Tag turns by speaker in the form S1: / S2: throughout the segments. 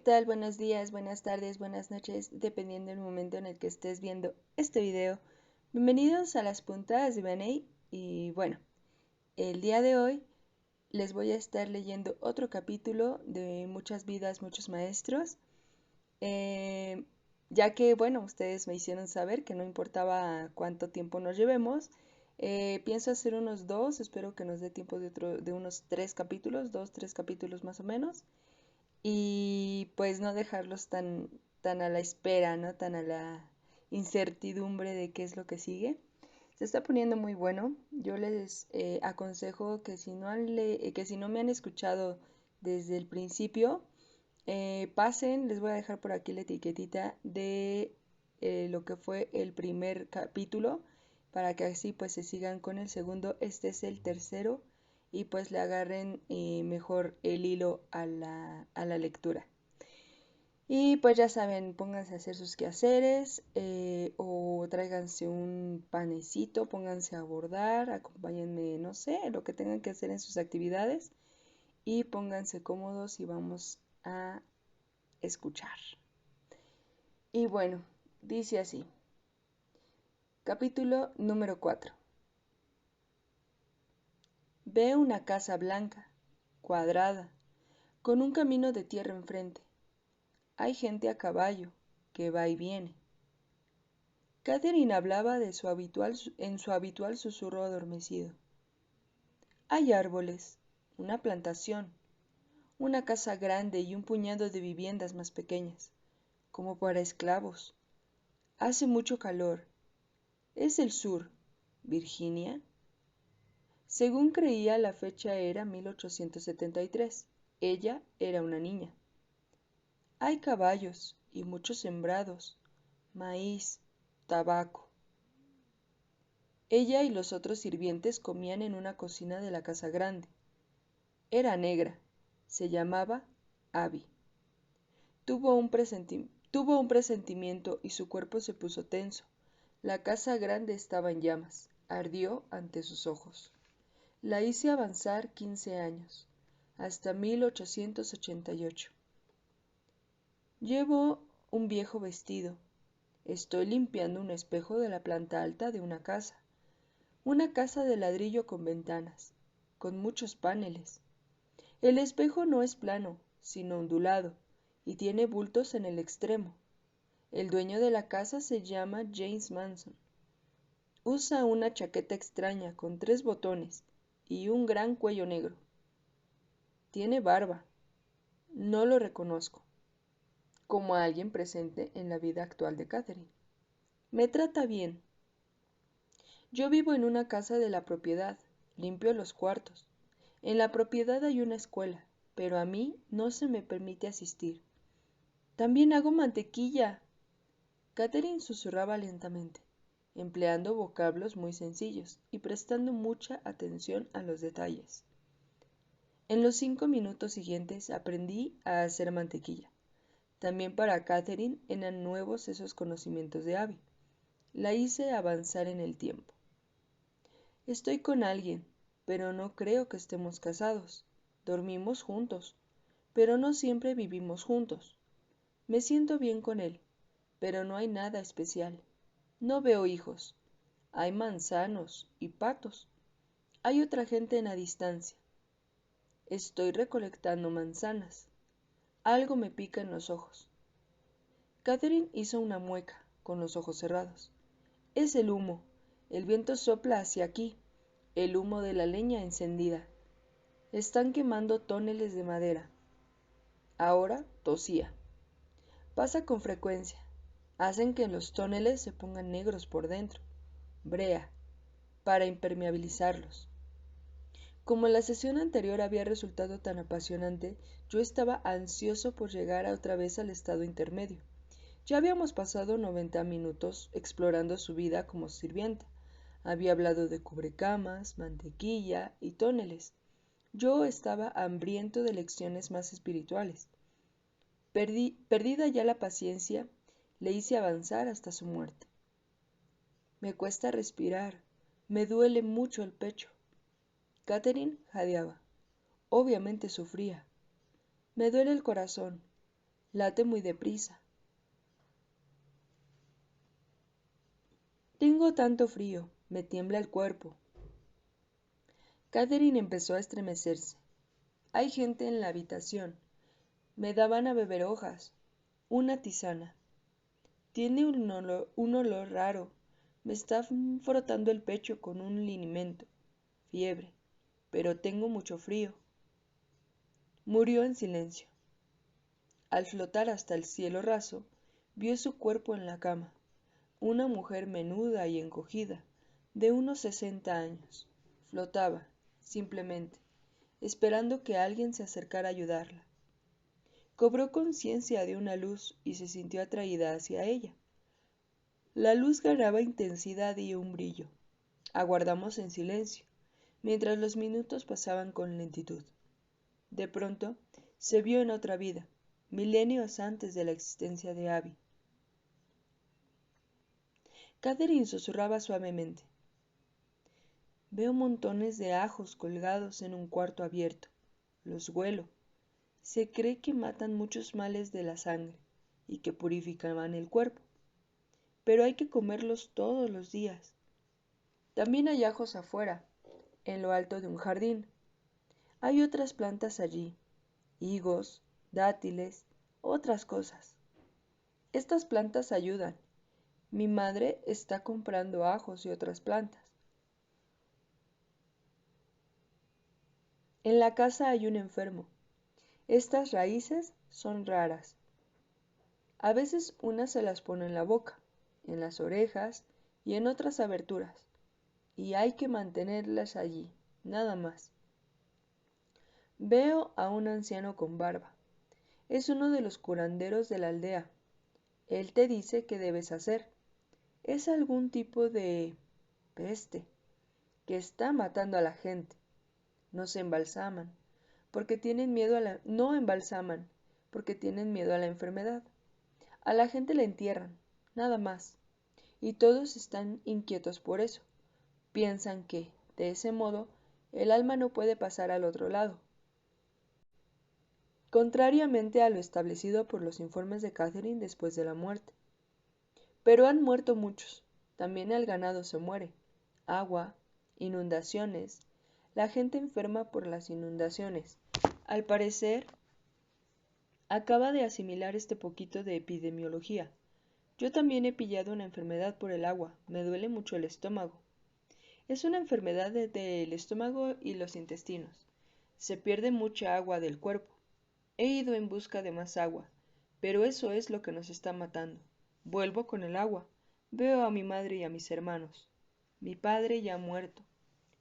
S1: tal? Buenos días, buenas tardes, buenas noches, dependiendo del momento en el que estés viendo este video. Bienvenidos a las puntadas de Baney y bueno, el día de hoy les voy a estar leyendo otro capítulo de Muchas vidas, muchos maestros, eh, ya que bueno, ustedes me hicieron saber que no importaba cuánto tiempo nos llevemos. Pienso hacer unos dos, espero que nos dé tiempo de unos 3 capítulos, 2, 3 capítulos más o menos y pues no dejarlos tan a la espera, ¿no? Tan a la incertidumbre de qué es lo que sigue. Se está poniendo muy bueno. Yo les aconsejo que que si no me han escuchado desde el principio, pasen, les voy a dejar por aquí la etiquetita de lo que fue el primer capítulo para que así pues se sigan con el segundo. Este es el tercero y pues le agarren mejor el hilo a la lectura. Y pues ya saben, pónganse a hacer sus quehaceres o tráiganse un panecito, pónganse a bordar, acompáñenme, no sé, lo que tengan que hacer en sus actividades y pónganse cómodos y vamos a escuchar. Y bueno, dice así, capítulo número 4. Ve una casa blanca, cuadrada, con un camino de tierra enfrente. Hay gente a caballo, que va y viene. Catherine hablaba en su habitual susurro adormecido. Hay árboles, una plantación, una casa grande y un puñado de viviendas más pequeñas, como para esclavos. Hace mucho calor. Es el sur, Virginia. Según creía, la fecha era 1873. Ella era una niña. Hay caballos y muchos sembrados, maíz, tabaco. Ella y los otros sirvientes comían en una cocina de la casa grande. Era negra. Se llamaba Abby. Tuvo un presentimiento y su cuerpo se puso tenso. La casa grande estaba en llamas. Ardió ante sus ojos. La hice avanzar 15 años, hasta 1888. Llevo un viejo vestido. Estoy limpiando un espejo de la planta alta de una casa de ladrillo con ventanas, con muchos paneles. El espejo no es plano, sino ondulado, y tiene bultos en el extremo. El dueño de la casa se llama James Manson. Usa una chaqueta extraña con 3 botones y un gran cuello negro. Tiene barba. No lo reconozco, como a alguien presente en la vida actual de Catherine. Me trata bien. Yo vivo en una casa de la propiedad, limpio los cuartos. En la propiedad hay una escuela, pero a mí no se me permite asistir. También hago mantequilla. Catherine susurraba lentamente, empleando vocablos muy sencillos y prestando mucha atención a los detalles. En los 5 minutos siguientes aprendí a hacer mantequilla. También para Catherine eran nuevos esos conocimientos de Abby. La hice avanzar en el tiempo. Estoy con alguien, pero no creo que estemos casados. Dormimos juntos, pero no siempre vivimos juntos. Me siento bien con él, pero no hay nada especial. No veo hijos. Hay manzanos y patos. Hay otra gente en la distancia. Estoy recolectando manzanas. Algo me pica en los ojos. Catherine hizo una mueca, con los ojos cerrados. Es el humo. El viento sopla hacia aquí. El humo de la leña encendida. Están quemando tóneles de madera. Ahora tosía. Pasa con frecuencia. Hacen que los tóneles se pongan negros por dentro. Brea, para impermeabilizarlos. Como la sesión anterior había resultado tan apasionante, yo estaba ansioso por llegar otra vez al estado intermedio. Ya habíamos pasado 90 minutos explorando su vida como sirvienta. Había hablado de cubrecamas, mantequilla y tóneles. Yo estaba hambriento de lecciones más espirituales. Perdida ya la paciencia, le hice avanzar hasta su muerte. Me cuesta respirar, me duele mucho el pecho. Catherine jadeaba. Obviamente sufría. Me duele el corazón. Late muy deprisa. Tengo tanto frío, me tiembla el cuerpo. Catherine empezó a estremecerse. Hay gente en la habitación. Me daban a beber hojas. Una tisana. Tiene un olor raro. Me está frotando el pecho con un linimento. Fiebre. Pero tengo mucho frío. Murió en silencio. Al flotar hasta el cielo raso, vio su cuerpo en la cama. Una mujer menuda y encogida, de unos 60 años. Flotaba, simplemente, esperando que alguien se acercara a ayudarla. Cobró conciencia de una luz y se sintió atraída hacia ella. La luz ganaba intensidad y un brillo. Aguardamos en silencio, mientras los minutos pasaban con lentitud. De pronto, se vio en otra vida, milenios antes de la existencia de Abby. Catherine susurraba suavemente. Veo montones de ajos colgados en un cuarto abierto. Los huelo. Se cree que matan muchos males de la sangre y que purifican el cuerpo. Pero hay que comerlos todos los días. También hay ajos afuera, en lo alto de un jardín. Hay otras plantas allí, higos, dátiles, otras cosas. Estas plantas ayudan. Mi madre está comprando ajos y otras plantas. En la casa hay un enfermo. Estas raíces son raras. A veces una se las pone en la boca, en las orejas y en otras aberturas, y hay que mantenerlas allí, nada más. Veo a un anciano con barba. Es uno de los curanderos de la aldea. Él te dice qué debes hacer. Es algún tipo de peste que está matando a la gente. No se embalsaman, porque tienen miedo no embalsaman, porque tienen miedo a la enfermedad. A la gente la entierran, nada más. Y todos están inquietos por eso. Piensan que, de ese modo, el alma no puede pasar al otro lado. Contrariamente a lo establecido por los informes de Catherine después de la muerte. Pero han muerto muchos. También el ganado se muere. Agua, inundaciones. La gente enferma por las inundaciones. Al parecer, acaba de asimilar este poquito de epidemiología. Yo también he pillado una enfermedad por el agua. Me duele mucho el estómago. Es una enfermedad del estómago y los intestinos. Se pierde mucha agua del cuerpo. He ido en busca de más agua, pero eso es lo que nos está matando. Vuelvo con el agua. Veo a mi madre y a mis hermanos. Mi padre ya ha muerto.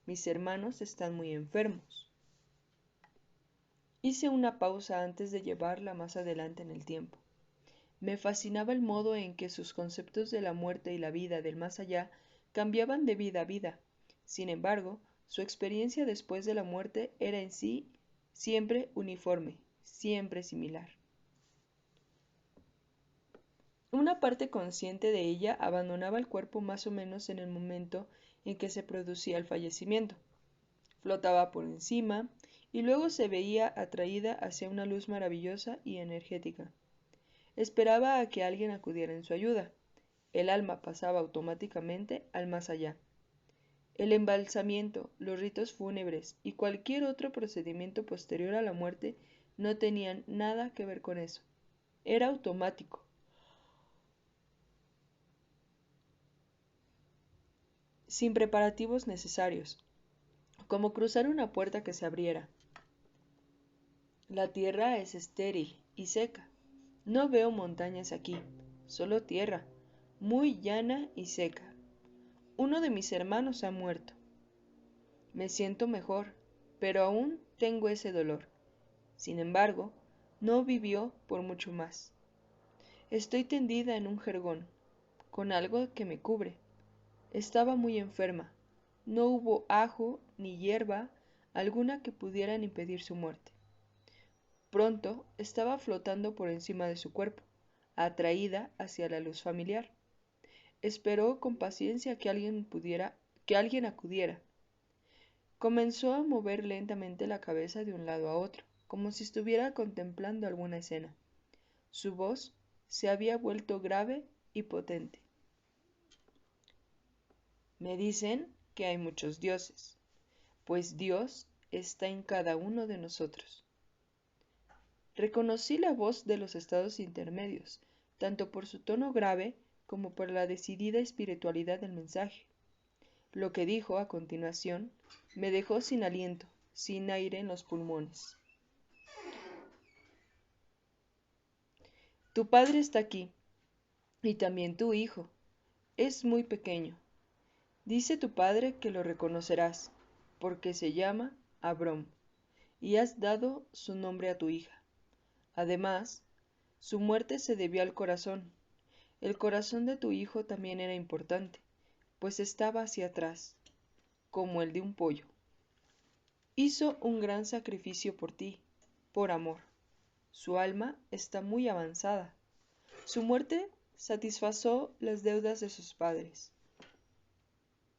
S1: Mis hermanos están muy enfermos. Hice una pausa antes de llevarla más adelante en el tiempo. Me fascinaba el modo en que sus conceptos de la muerte y la vida del más allá cambiaban de vida a vida. Sin embargo, su experiencia después de la muerte era en sí siempre uniforme, siempre similar. Una parte consciente de ella abandonaba el cuerpo más o menos en el momento en que se producía el fallecimiento. Flotaba por encima y luego se veía atraída hacia una luz maravillosa y energética. Esperaba a que alguien acudiera en su ayuda. El alma pasaba automáticamente al más allá. El embalsamiento, los ritos fúnebres y cualquier otro procedimiento posterior a la muerte no tenían nada que ver con eso. Era automático. Sin preparativos necesarios, como cruzar una puerta que se abriera. La tierra es estéril y seca. No veo montañas aquí, solo tierra, muy llana y seca. Uno de mis hermanos ha muerto. Me siento mejor, pero aún tengo ese dolor. Sin embargo, no vivió por mucho más. Estoy tendida en un jergón, con algo que me cubre. Estaba muy enferma. No hubo ajo ni hierba alguna que pudieran impedir su muerte. Pronto estaba flotando por encima de su cuerpo, atraída hacia la luz familiar. Esperó con paciencia que alguien acudiera. Comenzó a mover lentamente la cabeza de un lado a otro, como si estuviera contemplando alguna escena. Su voz se había vuelto grave y potente. Me dicen que hay muchos dioses, pues Dios está en cada uno de nosotros. Reconocí la voz de los estados intermedios, tanto por su tono grave como por la decidida espiritualidad del mensaje. Lo que dijo a continuación me dejó sin aliento, sin aire en los pulmones. Tu padre está aquí, y también tu hijo. Es muy pequeño. Dice tu padre que lo reconocerás, porque se llama Abrom, y has dado su nombre a tu hija. Además, su muerte se debió al corazón. El corazón de tu hijo también era importante, pues estaba hacia atrás, como el de un pollo. Hizo un gran sacrificio por ti, por amor. Su alma está muy avanzada. Su muerte satisfació las deudas de sus padres.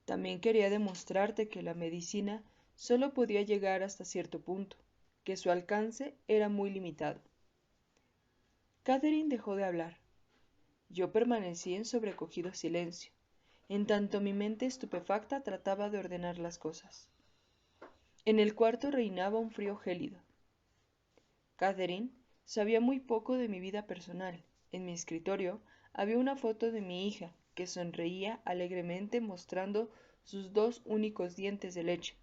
S1: También quería demostrarte que la medicina solo podía llegar hasta cierto punto, que su alcance era muy limitado. Catherine dejó de hablar. Yo permanecí en sobrecogido silencio, en tanto mi mente estupefacta trataba de ordenar las cosas. En el cuarto reinaba un frío gélido. Catherine sabía muy poco de mi vida personal. En mi escritorio había una foto de mi hija, que sonreía alegremente mostrando sus 2 únicos dientes de leche.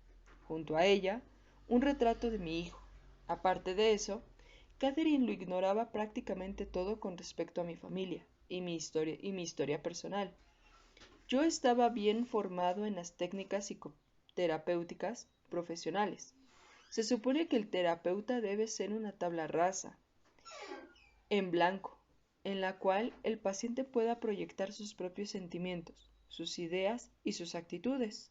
S1: Junto a ella, un retrato de mi hijo. Aparte de eso, Catherine lo ignoraba prácticamente todo con respecto a mi familia y mi historia personal. Yo estaba bien formado en las técnicas psicoterapéuticas profesionales. Se supone que el terapeuta debe ser una tabla rasa, en blanco, en la cual el paciente pueda proyectar sus propios sentimientos, sus ideas y sus actitudes.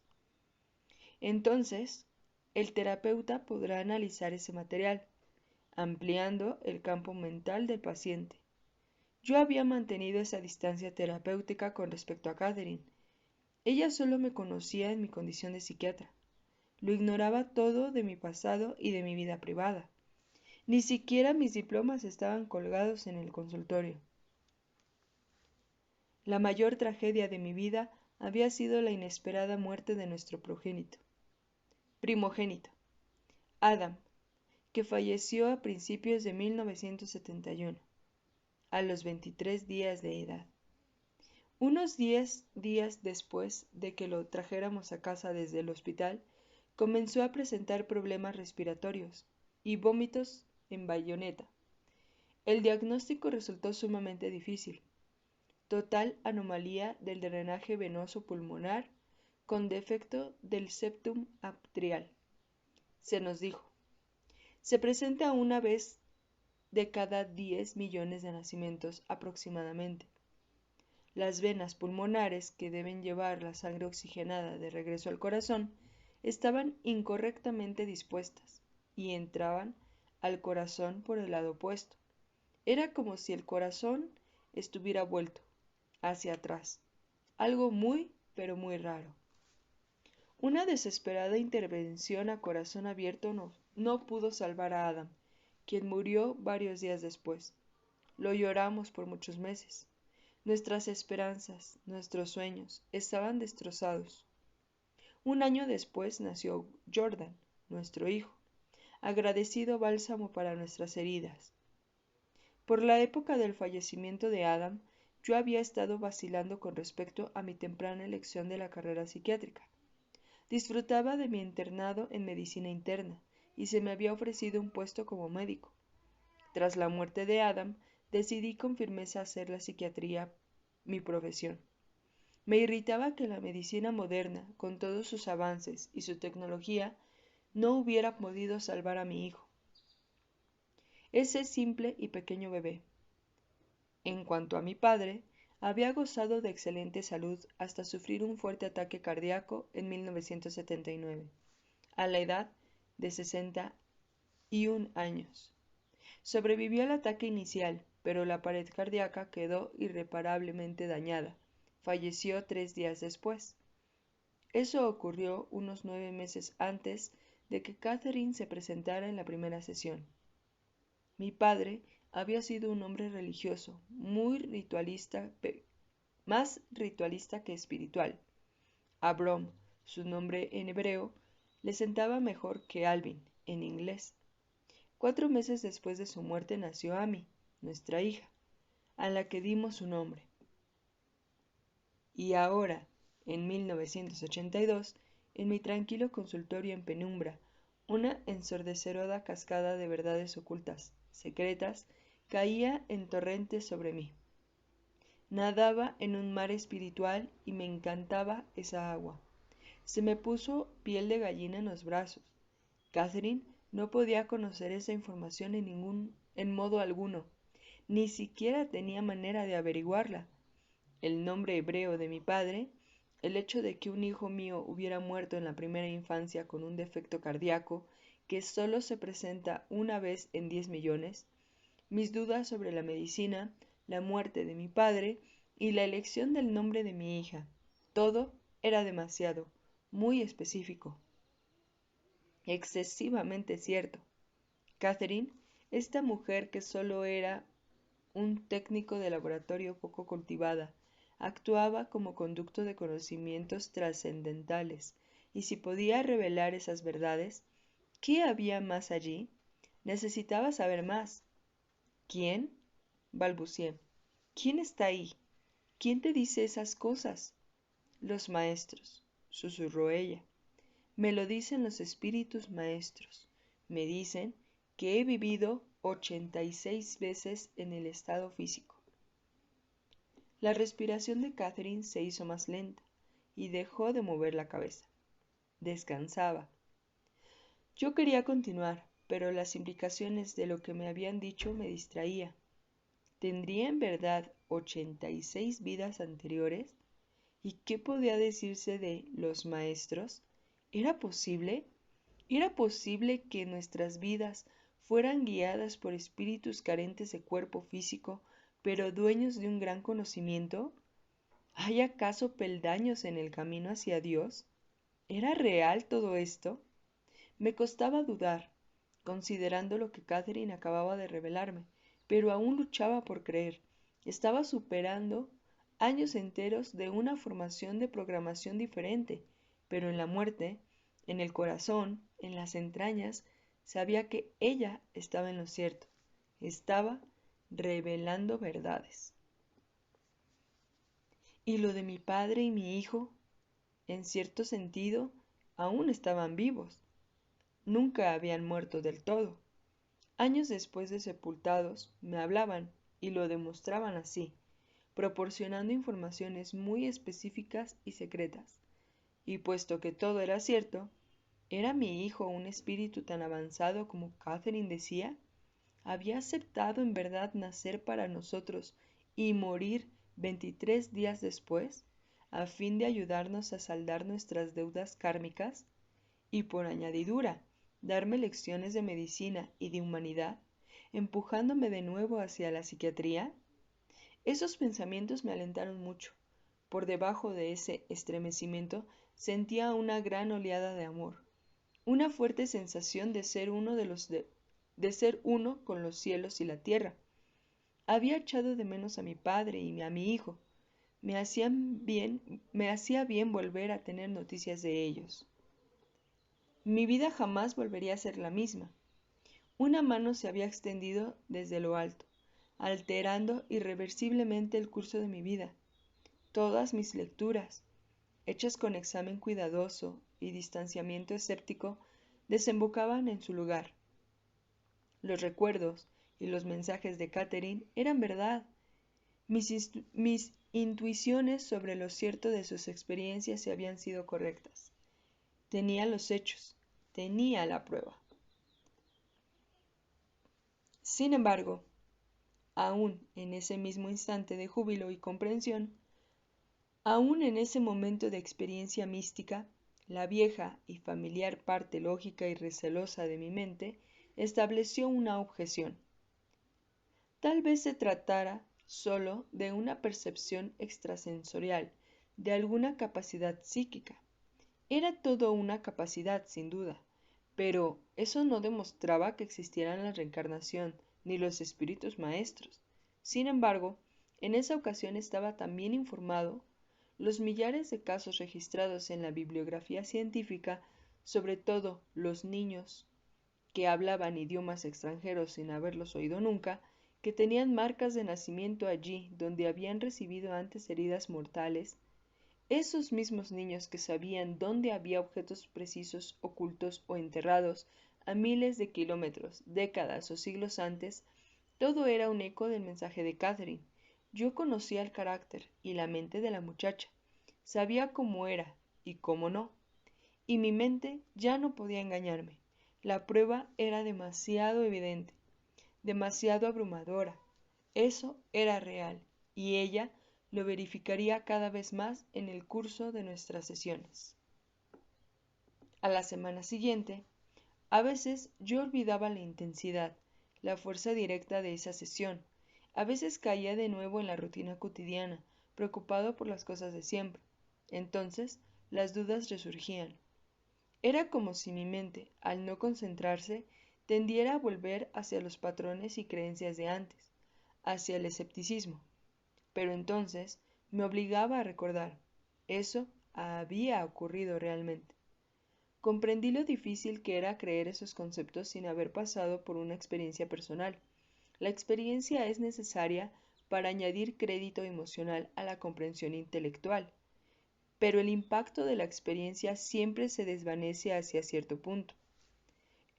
S1: Entonces, el terapeuta podrá analizar ese material, ampliando el campo mental del paciente. Yo había mantenido esa distancia terapéutica con respecto a Catherine. Ella solo me conocía en mi condición de psiquiatra. Lo ignoraba todo de mi pasado y de mi vida privada. Ni siquiera mis diplomas estaban colgados en el consultorio. La mayor tragedia de mi vida había sido la inesperada muerte de nuestro primogénito, Adam, que falleció a principios de 1971, a los 23 días de edad. Unos 10 días después de que lo trajéramos a casa desde el hospital, comenzó a presentar problemas respiratorios y vómitos en bayoneta. El diagnóstico resultó sumamente difícil. Total anomalía del drenaje venoso pulmonar con defecto del septum atrial. Se nos dijo, se presenta una vez de cada 10 millones de nacimientos aproximadamente. Las venas pulmonares que deben llevar la sangre oxigenada de regreso al corazón estaban incorrectamente dispuestas y entraban al corazón por el lado opuesto. Era como si el corazón estuviera vuelto hacia atrás, algo muy, pero muy raro. Una desesperada intervención a corazón abierto no pudo salvar a Adam, quien murió varios días después. Lo lloramos por muchos meses. Nuestras esperanzas, nuestros sueños, estaban destrozados. Un año después nació Jordan, nuestro hijo, agradecido bálsamo para nuestras heridas. Por la época del fallecimiento de Adam, yo había estado vacilando con respecto a mi temprana elección de la carrera psiquiátrica. Disfrutaba de mi internado en medicina interna y se me había ofrecido un puesto como médico. Tras la muerte de Adam, decidí con firmeza hacer la psiquiatría mi profesión. Me irritaba que la medicina moderna, con todos sus avances y su tecnología, no hubiera podido salvar a mi hijo, ese simple y pequeño bebé. En cuanto a mi padre, había gozado de excelente salud hasta sufrir un fuerte ataque cardíaco en 1979, a la edad de 61 años. Sobrevivió al ataque inicial, pero la pared cardíaca quedó irreparablemente dañada. Falleció 3 días después. Eso ocurrió unos 9 meses antes de que Catherine se presentara en la primera sesión. Mi padre había sido un hombre religioso, muy ritualista, más ritualista que espiritual. Abram, su nombre en hebreo, le sentaba mejor que Alvin, en inglés. 4 meses después de su muerte nació Amy, nuestra hija, a la que dimos su nombre. Y ahora, en 1982, en mi tranquilo consultorio en penumbra, una ensordecedora cascada de verdades ocultas, secretas, caía en torrentes sobre mí. Nadaba en un mar espiritual y me encantaba esa agua. Se me puso piel de gallina en los brazos. Catherine no podía conocer esa información en modo alguno, ni siquiera tenía manera de averiguarla. El nombre hebreo de mi padre, el hecho de que un hijo mío hubiera muerto en la primera infancia con un defecto cardíaco que solo se presenta una vez en 10 millones, mis dudas sobre la medicina, la muerte de mi padre y la elección del nombre de mi hija. Todo era demasiado, muy específico, excesivamente cierto. Catherine, esta mujer que solo era un técnico de laboratorio poco cultivada, actuaba como conducto de conocimientos trascendentales, y si podía revelar esas verdades, ¿qué había más allí? Necesitaba saber más. ¿Quién? Balbucié. ¿Quién está ahí? ¿Quién te dice esas cosas? Los maestros, susurró ella. Me lo dicen los espíritus maestros. Me dicen que he vivido 86 veces en el estado físico. La respiración de Catherine se hizo más lenta y dejó de mover la cabeza. Descansaba. Yo quería continuar, pero las implicaciones de lo que me habían dicho me distraía. ¿Tendría en verdad 86 vidas anteriores? ¿Y qué podía decirse de los maestros? ¿Era posible? ¿Era posible que nuestras vidas fueran guiadas por espíritus carentes de cuerpo físico, pero dueños de un gran conocimiento? ¿Hay acaso peldaños en el camino hacia Dios? ¿Era real todo esto? Me costaba dudar, considerando lo que Catherine acababa de revelarme, pero aún luchaba por creer. Estaba superando años enteros de una formación de programación diferente, pero en la muerte, en el corazón, en las entrañas, sabía que ella estaba en lo cierto. Estaba revelando verdades. Y lo de mi padre y mi hijo, en cierto sentido, aún estaban vivos. Nunca habían muerto del todo. Años después de sepultados, me hablaban y lo demostraban así, proporcionando informaciones muy específicas y secretas. Y puesto que todo era cierto, ¿era mi hijo un espíritu tan avanzado como Catherine decía? ¿Había aceptado en verdad nacer para nosotros y morir 23 días después, a fin de ayudarnos a saldar nuestras deudas kármicas? Y por añadidura, darme lecciones de medicina y de humanidad, empujándome de nuevo hacia la psiquiatría. Esos pensamientos me alentaron mucho. Por debajo de ese estremecimiento sentía una gran oleada de amor, una fuerte sensación de ser uno con los cielos y la tierra. Había echado de menos a mi padre y a mi hijo. Me hacía bien volver a tener noticias de ellos. Mi vida jamás volvería a ser la misma. Una mano se había extendido desde lo alto, alterando irreversiblemente el curso de mi vida. Todas mis lecturas, hechas con examen cuidadoso y distanciamiento escéptico, desembocaban en su lugar. Los recuerdos y los mensajes de Catherine eran verdad. Mis intuiciones sobre lo cierto de sus experiencias habían sido correctas. Tenía los hechos, tenía la prueba. Sin embargo, aún en ese mismo instante de júbilo y comprensión, aún en ese momento de experiencia mística, la vieja y familiar parte lógica y recelosa de mi mente estableció una objeción. Tal vez se tratara solo de una percepción extrasensorial, de alguna capacidad psíquica. Era todo una capacidad, sin duda, pero eso no demostraba que existiera la reencarnación ni los espíritus maestros. Sin embargo, en esa ocasión estaba tan bien informado, los millares de casos registrados en la bibliografía científica, sobre todo los niños que hablaban idiomas extranjeros sin haberlos oído nunca, que tenían marcas de nacimiento allí donde habían recibido antes heridas mortales, esos mismos niños que sabían dónde había objetos precisos ocultos o enterrados a miles de kilómetros, décadas o siglos antes, todo era un eco del mensaje de Catherine. Yo conocía el carácter y la mente de la muchacha, sabía cómo era y cómo no, y mi mente ya no podía engañarme. La prueba era demasiado evidente, demasiado abrumadora. Eso era real, y ella lo verificaría cada vez más en el curso de nuestras sesiones. A la semana siguiente, a veces yo olvidaba la intensidad, la fuerza directa de esa sesión. A veces caía de nuevo en la rutina cotidiana, preocupado por las cosas de siempre. Entonces, las dudas resurgían. Era como si mi mente, al no concentrarse, tendiera a volver hacia los patrones y creencias de antes, hacia el escepticismo. Pero entonces me obligaba a recordar, eso había ocurrido realmente. Comprendí lo difícil que era creer esos conceptos sin haber pasado por una experiencia personal. La experiencia es necesaria para añadir crédito emocional a la comprensión intelectual, pero el impacto de la experiencia siempre se desvanece hacia cierto punto.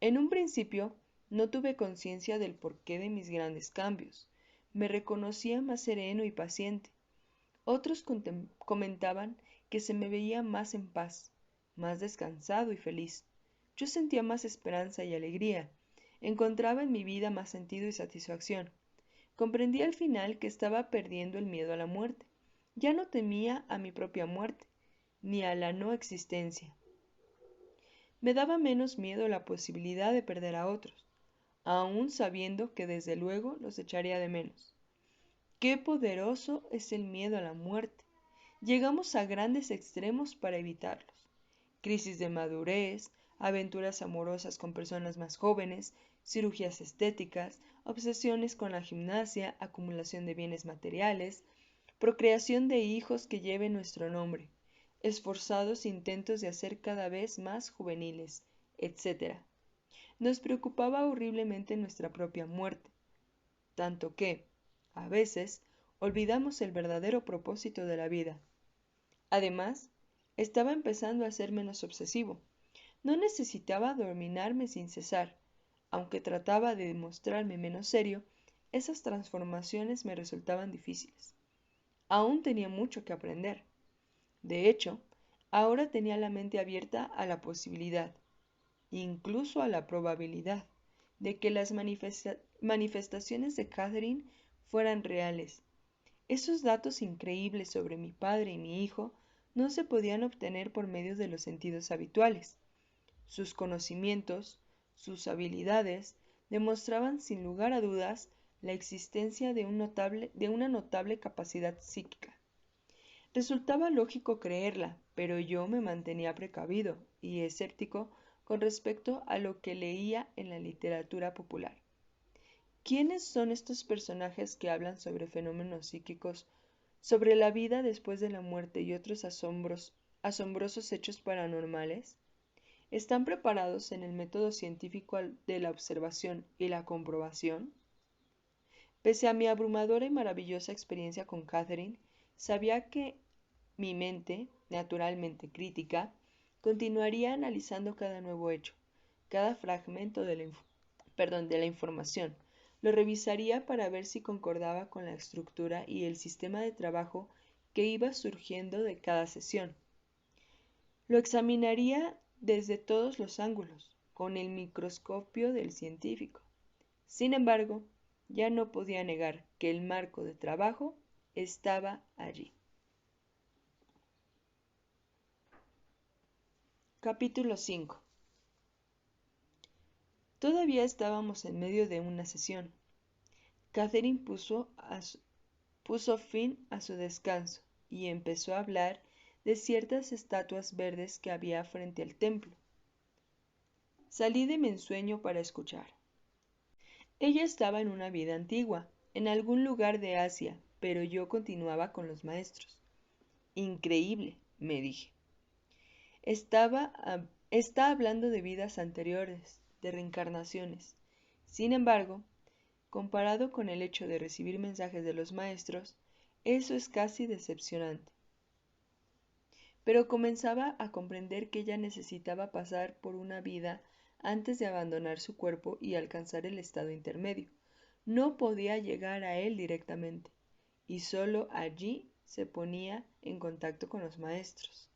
S1: En un principio, no tuve conciencia del porqué de mis grandes cambios. Me reconocía más sereno y paciente. Otros comentaban que se me veía más en paz, más descansado y feliz. Yo sentía más esperanza y alegría. Encontraba en mi vida más sentido y satisfacción. Comprendí al final que estaba perdiendo el miedo a la muerte. Ya no temía a mi propia muerte, ni a la no existencia. Me daba menos miedo la posibilidad de perder a otros, aun sabiendo que desde luego los echaría de menos. Qué poderoso es el miedo a la muerte. Llegamos a grandes extremos para evitarlos. Crisis de madurez, aventuras amorosas con personas más jóvenes, cirugías estéticas, obsesiones con la gimnasia, acumulación de bienes materiales, procreación de hijos que lleven nuestro nombre, esforzados intentos de hacer cada vez más juveniles, etc. Nos preocupaba horriblemente nuestra propia muerte, tanto que, a veces, olvidamos el verdadero propósito de la vida. Además, estaba empezando a ser menos obsesivo. No necesitaba dominarme sin cesar. Aunque trataba de demostrarme menos serio, esas transformaciones me resultaban difíciles. Aún tenía mucho que aprender. De hecho, ahora tenía la mente abierta a la posibilidad, incluso a la probabilidad, de que las manifestaciones de Catherine fueran reales. Esos datos increíbles sobre mi padre y mi hijo no se podían obtener por medio de los sentidos habituales. Sus conocimientos, sus habilidades, demostraban sin lugar a dudas la existencia de una notable capacidad psíquica. Resultaba lógico creerla, pero yo me mantenía precavido y escéptico con respecto a lo que leía en la literatura popular. ¿Quiénes son estos personajes que hablan sobre fenómenos psíquicos, sobre la vida después de la muerte y otros asombrosos hechos paranormales? ¿Están preparados en el método científico de la observación y la comprobación? Pese a mi abrumadora y maravillosa experiencia con Catherine, sabía que mi mente, naturalmente crítica, continuaría analizando cada nuevo hecho, cada fragmento de la información. Lo revisaría para ver si concordaba con la estructura y el sistema de trabajo que iba surgiendo de cada sesión. Lo examinaría desde todos los ángulos, con el microscopio del científico. Sin embargo, ya no podía negar que el marco de trabajo estaba allí. Capítulo 5. Todavía estábamos en medio de una sesión. Catherine puso fin a su descanso y empezó a hablar de ciertas estatuas verdes que había frente al templo. Salí de mi ensueño para escuchar. Ella estaba en una vida antigua, en algún lugar de Asia, pero yo continuaba con los maestros. Increíble, me dije. Está hablando de vidas anteriores, de reencarnaciones. Sin embargo, comparado con el hecho de recibir mensajes de los maestros, eso es casi decepcionante. Pero comenzaba a comprender que ella necesitaba pasar por una vida antes de abandonar su cuerpo y alcanzar el estado intermedio. No podía llegar a él directamente, y solo allí se ponía en contacto con los maestros.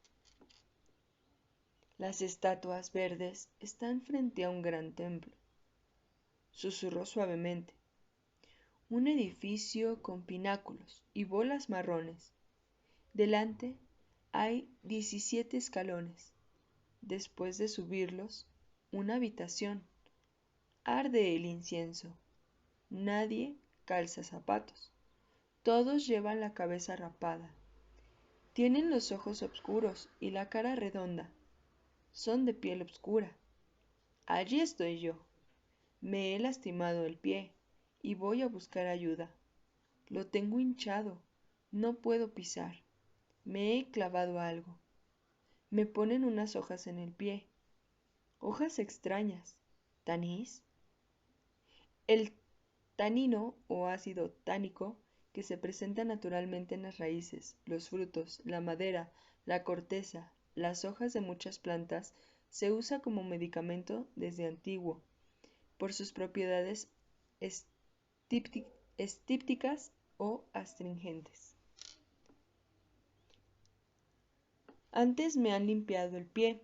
S1: Las estatuas verdes están frente a un gran templo, susurró suavemente. Un edificio con pináculos y bolas marrones. Delante hay 17 escalones. Después de subirlos, una habitación. Arde el incienso. Nadie calza zapatos. Todos llevan la cabeza rapada. Tienen los ojos oscuros y la cara redonda. Son de piel oscura. Allí estoy yo. Me he lastimado el pie y voy a buscar ayuda. Lo tengo hinchado. No puedo pisar. Me he clavado algo. Me ponen unas hojas en el pie. Hojas extrañas. ¿Tanís? El tanino o ácido tánico que se presenta naturalmente en las raíces, los frutos, la madera, la corteza, las hojas de muchas plantas, se usa como medicamento desde antiguo, por sus propiedades estípticas o astringentes. Antes me han limpiado el pie.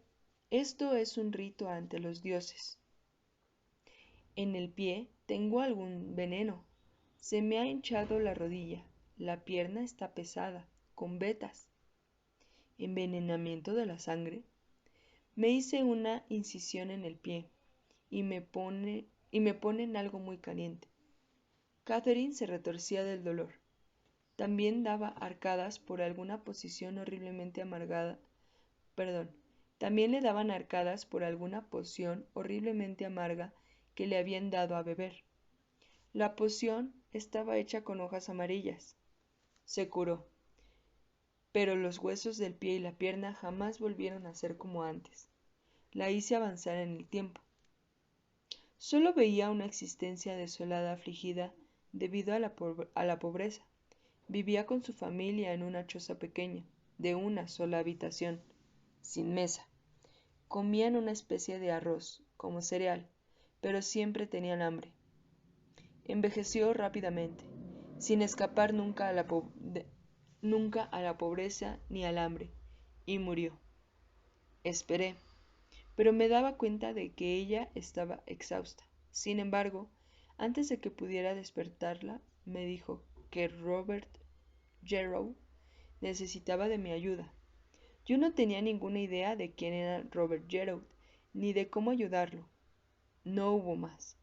S1: Esto es un rito ante los dioses. En el pie tengo algún veneno. Se me ha hinchado la rodilla. La pierna está pesada, con vetas. ¿Envenenamiento de la sangre? Me hice una incisión en el pie y me ponen algo muy caliente. Catherine se retorcía del dolor. También daba arcadas por alguna posición horriblemente amargada. También le daban arcadas por alguna poción horriblemente amarga que le habían dado a beber. La poción estaba hecha con hojas amarillas. Se curó, pero los huesos del pie y la pierna jamás volvieron a ser como antes. La hice avanzar en el tiempo. Solo veía una existencia desolada, afligida, debido a la pobreza. Vivía con su familia en una choza pequeña, de una sola habitación, sin mesa. Comían una especie de arroz, como cereal, pero siempre tenían hambre. Envejeció rápidamente, sin escapar nunca a la pobreza ni al hambre, y murió. Esperé, pero me daba cuenta de que ella estaba exhausta. Sin embargo, antes de que pudiera despertarla, me dijo que Robert Jarrow necesitaba de mi ayuda. Yo no tenía ninguna idea de quién era Robert Jarrow, ni de cómo ayudarlo. No hubo más.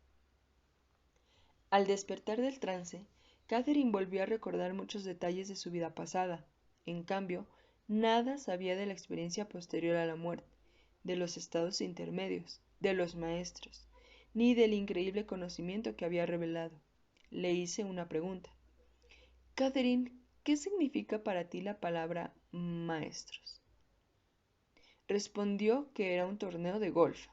S1: Al despertar del trance, Catherine volvió a recordar muchos detalles de su vida pasada. En cambio, nada sabía de la experiencia posterior a la muerte, de los estados intermedios, de los maestros, ni del increíble conocimiento que había revelado. Le hice una pregunta. Catherine, ¿qué significa para ti la palabra maestros? Respondió que era un torneo de golf.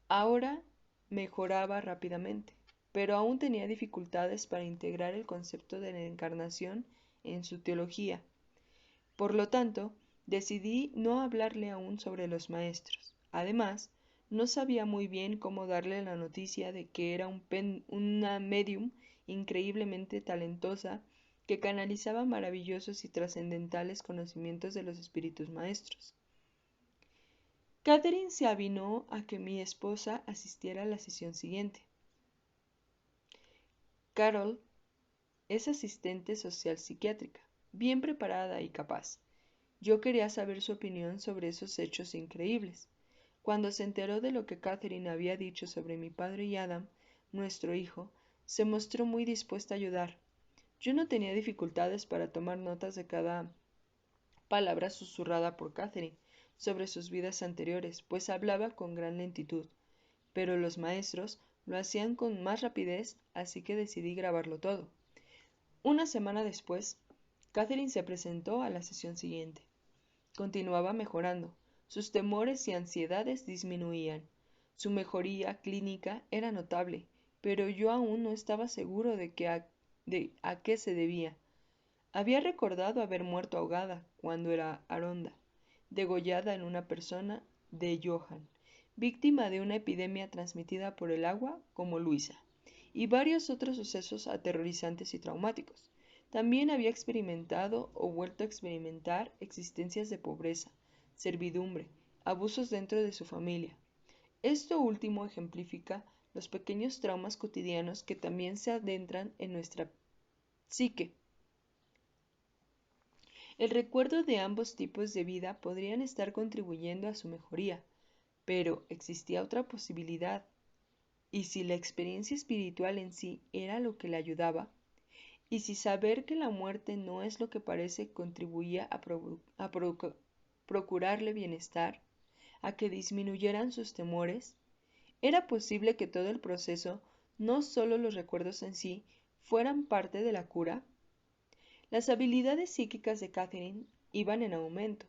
S1: Ahora mejoraba rápidamente, pero aún tenía dificultades para integrar el concepto de la encarnación en su teología. Por lo tanto, decidí no hablarle aún sobre los maestros. Además, no sabía muy bien cómo darle la noticia de que era una medium increíblemente talentosa que canalizaba maravillosos y trascendentales conocimientos de los espíritus maestros. Catherine se avinó a que mi esposa asistiera a la sesión siguiente. Carol es asistente social psiquiátrica, bien preparada y capaz. Yo quería saber su opinión sobre esos hechos increíbles. Cuando se enteró de lo que Catherine había dicho sobre mi padre y Adam, nuestro hijo, se mostró muy dispuesta a ayudar. Yo no tenía dificultades para tomar notas de cada palabra susurrada por Catherine sobre sus vidas anteriores, pues hablaba con gran lentitud, pero los maestros Lo hacían con más rapidez, así que decidí grabarlo todo. Una semana después, Catherine se presentó a la sesión siguiente. Continuaba mejorando. Sus temores y ansiedades disminuían. Su mejoría clínica era notable, pero yo aún no estaba seguro de a qué se debía. Había recordado haber muerto ahogada cuando era Aronda, degollada en una persona de Johan, víctima de una epidemia transmitida por el agua como Luisa, y varios otros sucesos aterrorizantes y traumáticos. También había experimentado o vuelto a experimentar existencias de pobreza, servidumbre, abusos dentro de su familia. Esto último ejemplifica los pequeños traumas cotidianos que también se adentran en nuestra psique. El recuerdo de ambos tipos de vida podrían estar contribuyendo a su mejoría, pero existía otra posibilidad. ¿Y si la experiencia espiritual en sí era lo que le ayudaba? ¿Y si saber que la muerte no es lo que parece contribuía a procurarle bienestar, a que disminuyeran sus temores? ¿Era posible que todo el proceso, no solo los recuerdos en sí, fueran parte de la cura? Las habilidades psíquicas de Catherine iban en aumento.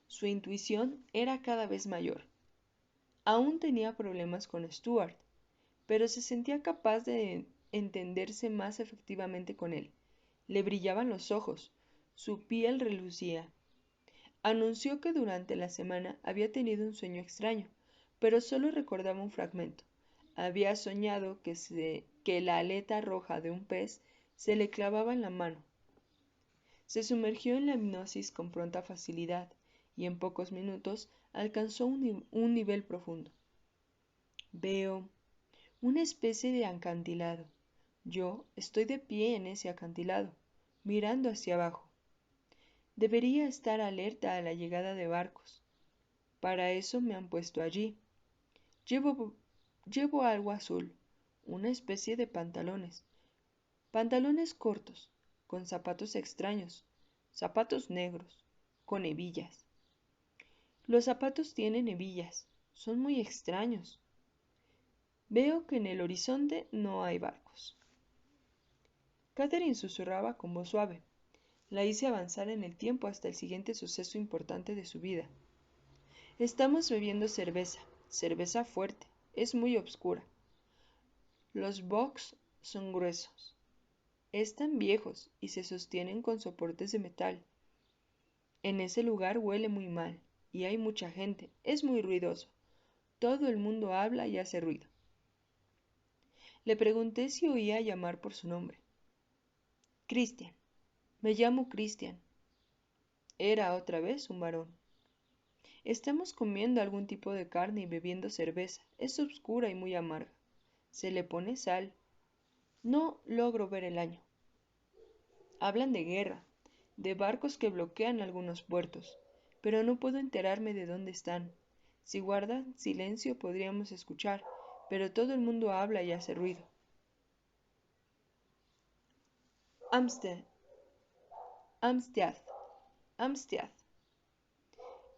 S1: Su intuición era cada vez mayor. Aún tenía problemas con Stuart, pero se sentía capaz de entenderse más efectivamente con él. Le brillaban los ojos, su piel relucía. Anunció que durante la semana había tenido un sueño extraño, pero solo recordaba un fragmento. Había soñado que la aleta roja de un pez se le clavaba en la mano. Se sumergió en la hipnosis con pronta facilidad y en pocos minutos alcanzó un nivel profundo. Veo una especie de acantilado. Yo estoy de pie en ese acantilado, mirando hacia abajo. Debería estar alerta a la llegada de barcos. Para eso me han puesto allí. Llevo algo azul, una especie de pantalones. Pantalones cortos, con zapatos extraños, zapatos negros, con hebillas. Los zapatos tienen hebillas, son muy extraños. Veo que en el horizonte no hay barcos. Catherine susurraba con voz suave. La hice avanzar en el tiempo hasta el siguiente suceso importante de su vida. Estamos bebiendo cerveza, cerveza fuerte, es muy oscura. Los bocks son gruesos. Están viejos y se sostienen con soportes de metal. En ese lugar huele muy mal y hay mucha gente, es muy ruidoso. Todo el mundo habla y hace ruido. Le pregunté si oía llamar por su nombre. Christian. Me llamo Christian. Era otra vez un varón. Estamos comiendo algún tipo de carne y bebiendo cerveza. Es oscura y muy amarga. Se le pone sal. No logro ver el año. Hablan de guerra, de barcos que bloquean algunos puertos, pero no puedo enterarme de dónde están. Si guardan silencio podríamos escuchar, pero todo el mundo habla y hace ruido. Amstead, Amstead, Amstead.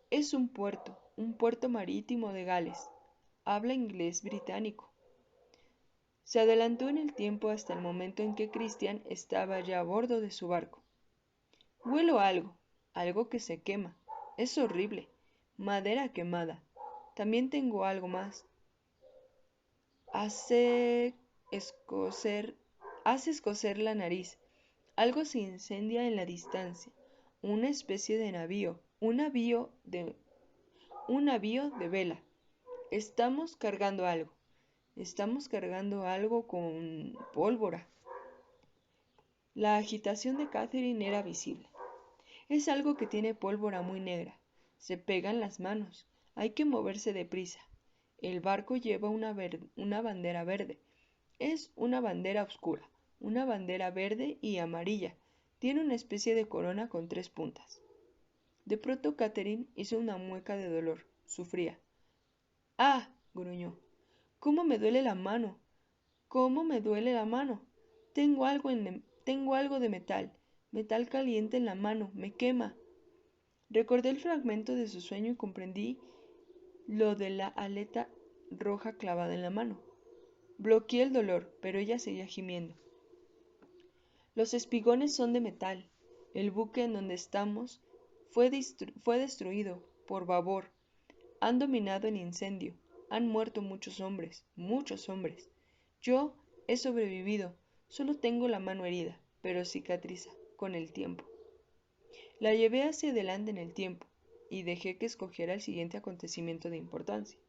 S1: Es un puerto marítimo de Gales. Habla inglés británico. Se adelantó en el tiempo hasta el momento en que Christian estaba ya a bordo de su barco. Huelo algo, algo que se quema. Es horrible. Madera quemada. También tengo algo más. Hace escocer, hace escocer la nariz. Algo se incendia en la distancia. Una especie de navío. Un navío de vela. Estamos cargando algo. Estamos cargando algo con pólvora. La agitación de Catherine era visible. Es algo que tiene pólvora muy negra. Se pegan las manos. Hay que moverse deprisa. El barco lleva una bandera verde. Es una bandera oscura. Una bandera verde y amarilla. Tiene una especie de corona con 3 puntas. De pronto Catherine hizo una mueca de dolor. Sufría. ¡Ah! Gruñó. ¿Cómo me duele la mano? ¿Cómo me duele la mano? Tengo algo de metal. Metal caliente en la mano. Me quema. Recordé el fragmento de su sueño y comprendí lo de la aleta roja clavada en la mano. Bloqueé el dolor, pero ella seguía gimiendo. Los espigones son de metal. El buque en donde estamos fue destruido por Babor. Han dominado el incendio. Han muerto muchos hombres, muchos hombres. Yo he sobrevivido. Solo tengo la mano herida, pero cicatriza con el tiempo. La llevé hacia adelante en el tiempo y dejé que escogiera el siguiente acontecimiento de importancia.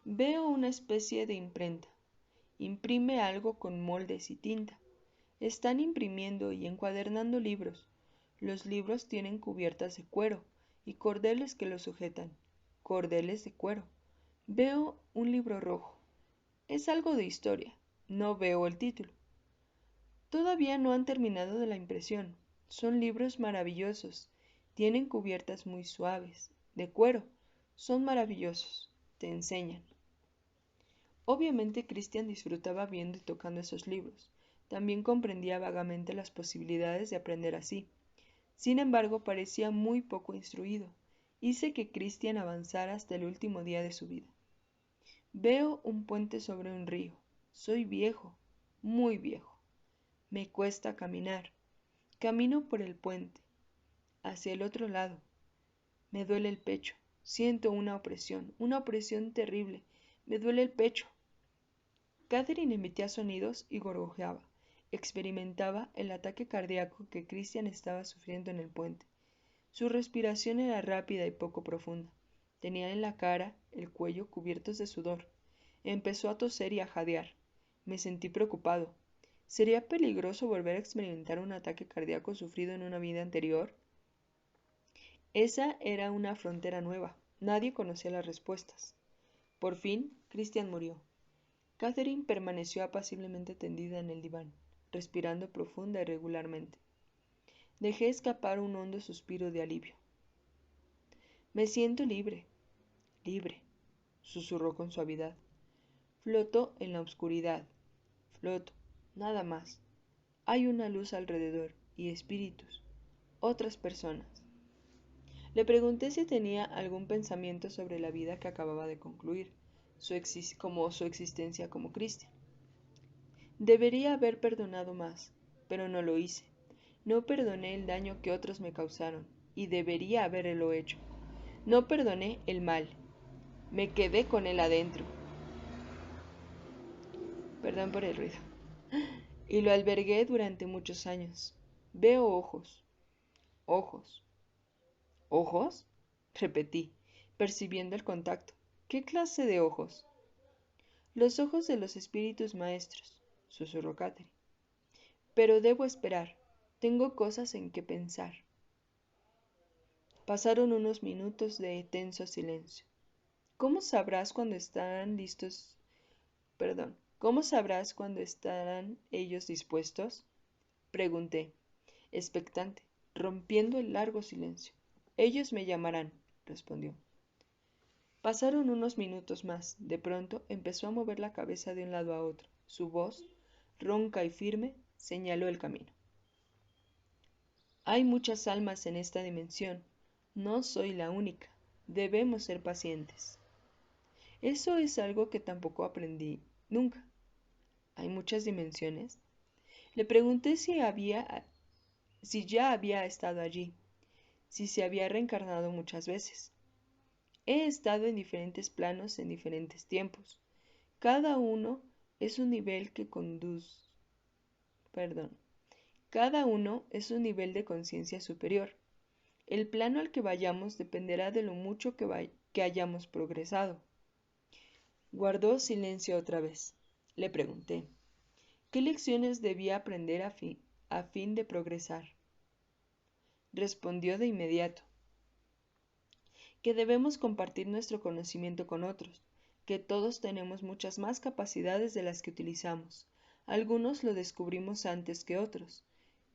S1: Veo una especie de imprenta. Imprime algo con moldes y tinta. Están imprimiendo y encuadernando libros. Los libros tienen cubiertas de cuero y cordeles que los sujetan. Cordeles de cuero. Veo un libro rojo. Es algo de historia. No veo el título. Todavía no han terminado de la impresión. Son libros maravillosos. Tienen cubiertas muy suaves, de cuero. Son maravillosos. Te enseñan. Obviamente Christian disfrutaba viendo y tocando esos libros. También comprendía vagamente las posibilidades de aprender así. Sin embargo, parecía muy poco instruido. Hice que Christian avanzara hasta el último día de su vida. Veo un puente sobre un río. Soy viejo, muy viejo. Me cuesta caminar. Camino por el puente, hacia el otro lado. Me duele el pecho. Siento una opresión terrible. Me duele el pecho. Catherine emitía sonidos y gorgojeaba. Experimentaba el ataque cardíaco que Christian estaba sufriendo en el puente. Su respiración era rápida y poco profunda. Tenía en la cara, el cuello cubiertos de sudor. Empezó a toser y a jadear. Me sentí preocupado. ¿Sería peligroso volver a experimentar un ataque cardíaco sufrido en una vida anterior? Esa era una frontera nueva. Nadie conocía las respuestas. Por fin, Christian murió. Catherine permaneció apaciblemente tendida en el diván, respirando profunda y regularmente. Dejé escapar un hondo suspiro de alivio. Me siento libre, libre, susurró con suavidad. Floto en la oscuridad. Floto, nada más. Hay una luz alrededor y espíritus, otras personas. Le pregunté si tenía algún pensamiento sobre la vida que acababa de concluir, su existencia como Christian. Debería haber perdonado más, pero no lo hice. No perdoné el daño que otros me causaron, y debería haberlo hecho. No perdoné el mal. Me quedé con él adentro. Perdón por el ruido. Y lo albergué durante muchos años. Veo ojos. Ojos. ¿Ojos? Repetí, percibiendo el contacto. ¿Qué clase de ojos? Los ojos de los espíritus maestros, susurró Catherine. Pero debo esperar. Tengo cosas en que pensar. Pasaron unos minutos de tenso silencio. ¿Cómo sabrás cuando estarán listos? Perdón. ¿Cómo sabrás cuando estarán ellos dispuestos? Pregunté, expectante, rompiendo el largo silencio. Ellos me llamarán, respondió. Pasaron unos minutos más. De pronto empezó a mover la cabeza de un lado a otro. Su voz, ronca y firme, señaló el camino. Hay muchas almas en esta dimensión. No soy la única. Debemos ser pacientes. Eso es algo que tampoco aprendí nunca. ¿Hay muchas dimensiones? Le pregunté si ya había estado allí, si se había reencarnado muchas veces. He estado en diferentes planos en diferentes tiempos. Cada uno es un nivel que Cada uno es un nivel de conciencia superior. El plano al que vayamos dependerá de lo mucho que hayamos progresado. Guardó silencio otra vez. Le pregunté, ¿qué lecciones debía aprender a fin de progresar? Respondió de inmediato, que debemos compartir nuestro conocimiento con otros, que todos tenemos muchas más capacidades de las que utilizamos. Algunos lo descubrimos antes que otros,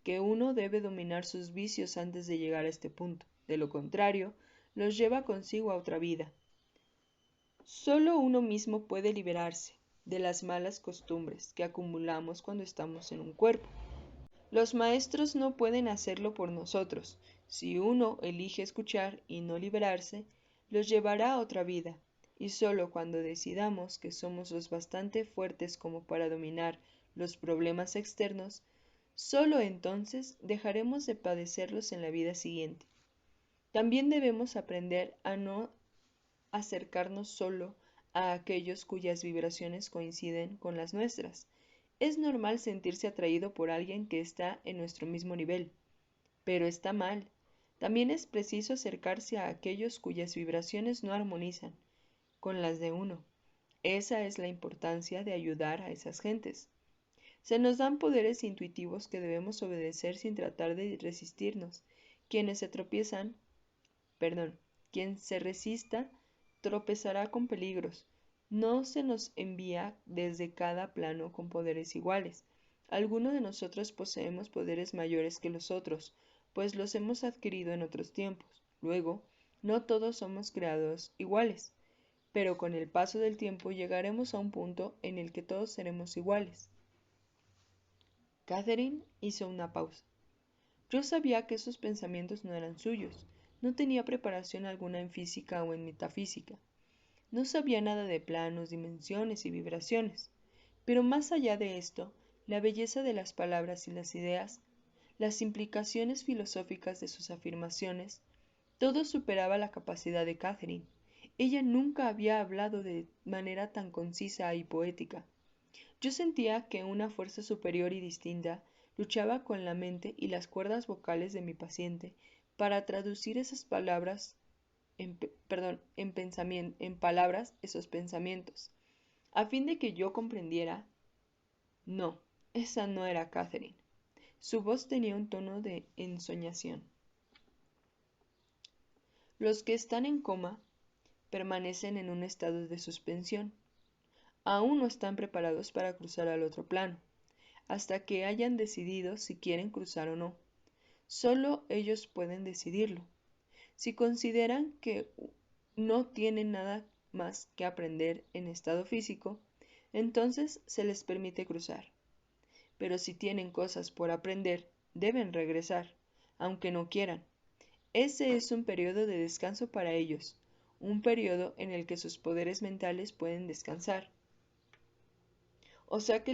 S1: que uno debe dominar sus vicios antes de llegar a este punto. De lo contrario, los lleva consigo a otra vida. Solo uno mismo puede liberarse de las malas costumbres que acumulamos cuando estamos en un cuerpo. Los maestros no pueden hacerlo por nosotros. Si uno elige escuchar y no liberarse, los llevará a otra vida. y solo cuando decidamos que somos los bastante fuertes como para dominar los problemas externos, solo entonces dejaremos de padecerlos en la vida siguiente. También debemos aprender a no acercarnos solo a aquellos cuyas vibraciones coinciden con las nuestras. Es normal sentirse atraído por alguien que está en nuestro mismo nivel, pero está mal. También es preciso acercarse a aquellos cuyas vibraciones no armonizan con las de uno. Esa es la importancia de ayudar a esas gentes. Se nos dan poderes intuitivos que debemos obedecer sin tratar de resistirnos. Quienes se tropiezan, perdón, quien se resista, tropezará con peligros. No se nos envía desde cada plano con poderes iguales. Algunos de nosotros poseemos poderes mayores que los otros, pues los hemos adquirido en otros tiempos. Luego, no todos somos creados iguales, pero con el paso del tiempo llegaremos a un punto en el que todos seremos iguales. Catherine hizo una pausa. Yo sabía que esos pensamientos no eran suyos. No tenía preparación alguna en física o en metafísica. No sabía nada de planos, dimensiones y vibraciones. Pero más allá de esto, la belleza de las palabras y las ideas, las implicaciones filosóficas de sus afirmaciones, todo superaba la capacidad de Catherine. Ella nunca había hablado de manera tan concisa y poética. Yo sentía que una fuerza superior y distinta luchaba con la mente y las cuerdas vocales de mi paciente para traducir esas palabras en palabras esos pensamientos, a fin de que yo comprendiera. No, esa no era Catherine. Su voz tenía un tono de ensoñación. Los que están en coma permanecen en un estado de suspensión. Aún no están preparados para cruzar al otro plano, hasta que hayan decidido si quieren cruzar o no. Solo ellos pueden decidirlo. Si consideran que no tienen nada más que aprender en estado físico, entonces se les permite cruzar. Pero si tienen cosas por aprender, deben regresar, aunque no quieran. Ese es un periodo de descanso para ellos, un periodo en el que sus poderes mentales pueden descansar. O sea que